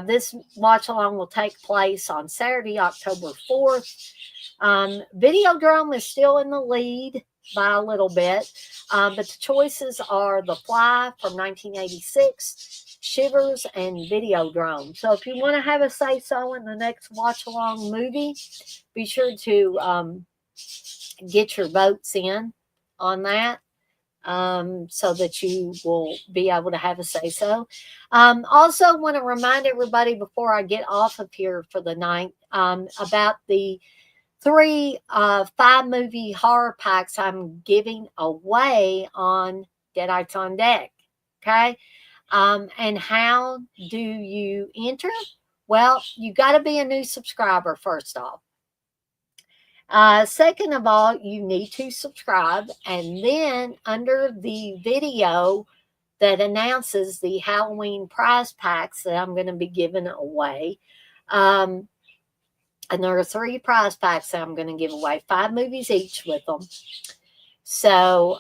S1: This watch along will take place on Saturday, October 4th. Videodrome is still in the lead by a little bit, but the choices are The Fly from 1986, Shivers, and Videodrome. So if you want to have a say-so in the next watch along movie, be sure to get your votes in on that. So that you will be able to have a say so. Also, want to remind everybody before I get off of here for the night about the 3 5-movie horror packs I'm giving away on Deadites on Deck. Okay. And how do you enter? Well, you got to be a new subscriber first off. Second of all, you need to subscribe, and then under the video that announces the Halloween prize packs that I'm going to be giving away, and there are 3 prize packs that I'm going to give away, 5 movies each with them. So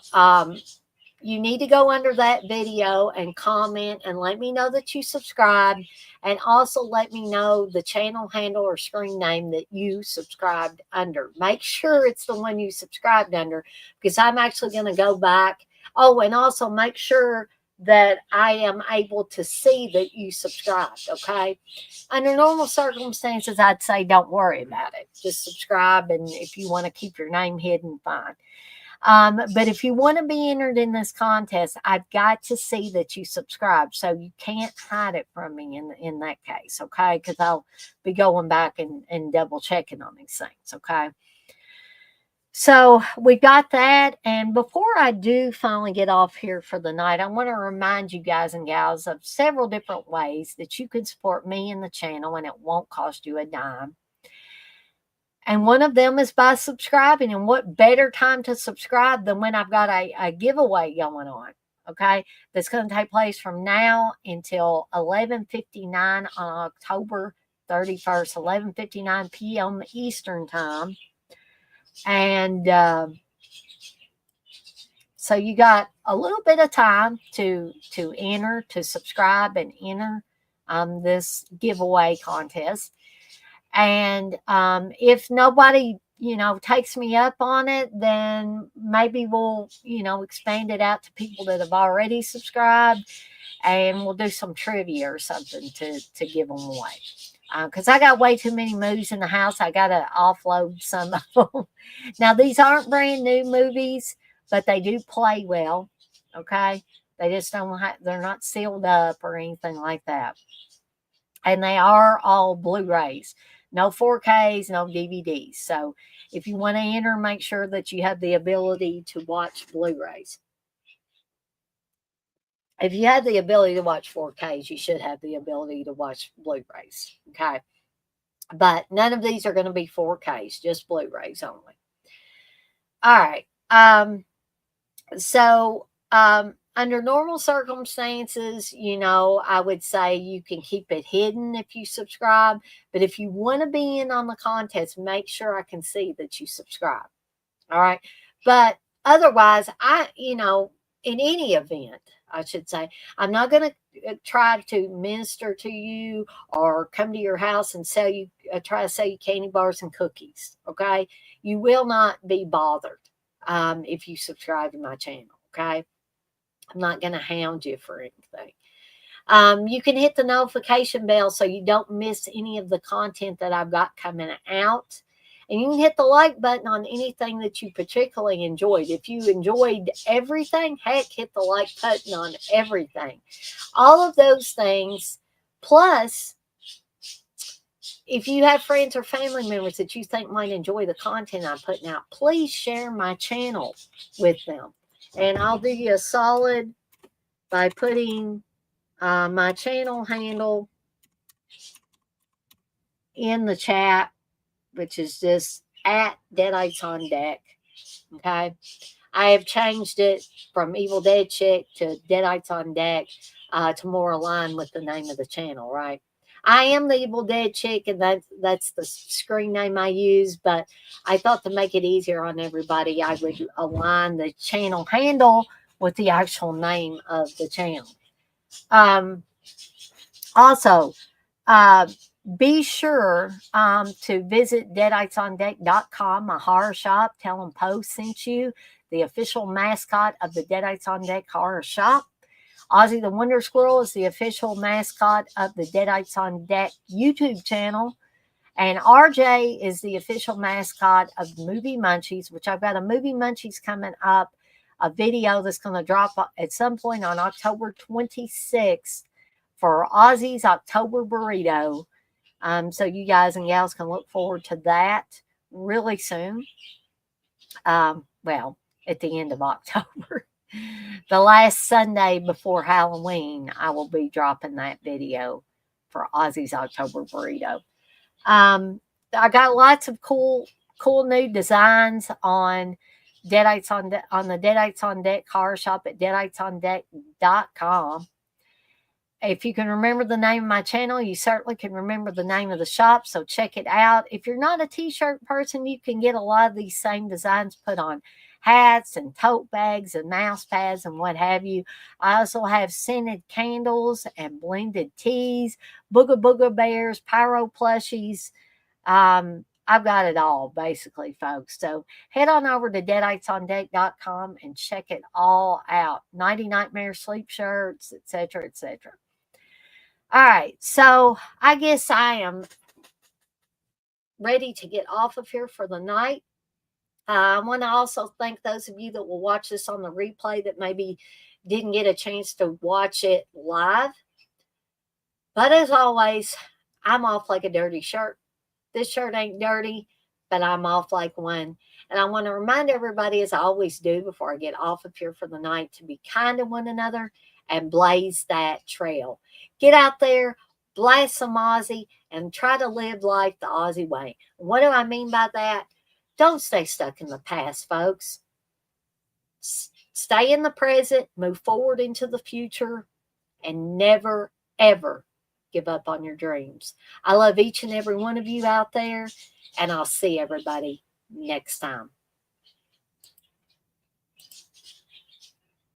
S1: you need to go under that video and comment and let me know that you subscribed, and also let me know the channel handle or screen name that you subscribed under. Make sure it's the one you subscribed under, because I'm actually going to go back. Oh, and also make sure that I am able to see that you subscribed, okay? Under normal circumstances, I'd say don't worry about it. Just subscribe, and if you want to keep your name hidden, fine. But if you want to be entered in this contest, I've got to see that you subscribe. So you can't hide it from me in that case, okay? Because I'll be going back and double checking on these things, okay? So we got that. And before I do finally get off here for the night, I want to remind you guys and gals of several different ways that you can support me and the channel, and it won't cost you a dime. And one of them is by subscribing. And what better time to subscribe than when I've got a giveaway going on, okay? That's going to take place from now until 11:59 on October 31st, 11:59 p.m. Eastern Time. And so you got a little bit of time to enter, to subscribe and enter this giveaway contest. And if nobody, takes me up on it, then maybe we'll, expand it out to people that have already subscribed, and we'll do some trivia or something to give them away. Because I got way too many movies in the house. I got to offload some of them. Now, these aren't brand new movies, but they do play well. Okay. They just they're not sealed up or anything like that. And they are all Blu-rays. No 4Ks, no DVDs. So if you want to enter, make sure that you have the ability to watch Blu-rays. If you have the ability to watch 4Ks, you should have the ability to watch Blu-rays. Okay. But none of these are going to be 4Ks, just Blu-rays only. All right. So, under normal circumstances, I would say you can keep it hidden if you subscribe. But if you want to be in on the contest, make sure I can see that you subscribe. All right. But otherwise, in any event, I should say, I'm not going to try to minister to you or come to your house and try to sell you candy bars and cookies. Okay. You will not be bothered if you subscribe to my channel. Okay. I'm not going to hound you for anything. You can hit the notification bell so you don't miss any of the content that I've got coming out. And you can hit the like button on anything that you particularly enjoyed. If you enjoyed everything, heck, hit the like button on everything. All of those things. Plus, if you have friends or family members that you think might enjoy the content I'm putting out, please share my channel with them. And I'll do you a solid by putting my channel handle in the chat, which is just at Deadites on Deck. Okay. I have changed it from Evil Dead Chick to Deadites on Deck to more align with the name of the channel, right? I am the Evil Dead Chick, and that's the screen name I use, but I thought to make it easier on everybody, I would align the channel handle with the actual name of the channel. Also, be sure to visit deaditesondeck.com, my horror shop. Tell them Poe sent you, the official mascot of the Deadites on Deck horror shop. Ozzy the Wonder Squirrel is the official mascot of the Deadites on Deck YouTube channel. And RJ is the official mascot of Movie Munchies, which I've got a Movie Munchies coming up, a video that's going to drop at some point on October 26th for Ozzy's October Burrito. So you guys and gals can look forward to that really soon. Well, at the end of October. The last Sunday before Halloween, I will be dropping that video for Ozzy's October Burrito. I got lots of cool new designs on Deadites on the Deadites on Deck horror shop at deaditesondeck.com. If you can remember the name of my channel, you certainly can remember the name of the shop, so check it out. If you're not a t-shirt person, you can get a lot of these same designs put on hats and tote bags and mouse pads and what have you. I also have scented candles and blended teas, booga booga bears, pyro plushies. I've got it all, basically, folks. So head on over to deaditesondeck.com and check it all out. Nighty Nightmare sleep shirts, etc., etc. All right, so I guess I am ready to get off of here for the night. I want to also thank those of you that will watch this on the replay that maybe didn't get a chance to watch it live. But as always, I'm off like a dirty shirt. This shirt ain't dirty, but I'm off like one. And I want to remind everybody, as I always do before I get off of here for the night, to be kind to one another and blaze that trail. Get out there, blast some Aussie, and try to live life the Aussie way. What do I mean by that? Don't stay stuck in the past, folks. Stay in the present, move forward into the future, and never, ever give up on your dreams. I love each and every one of you out there, and I'll see everybody next time.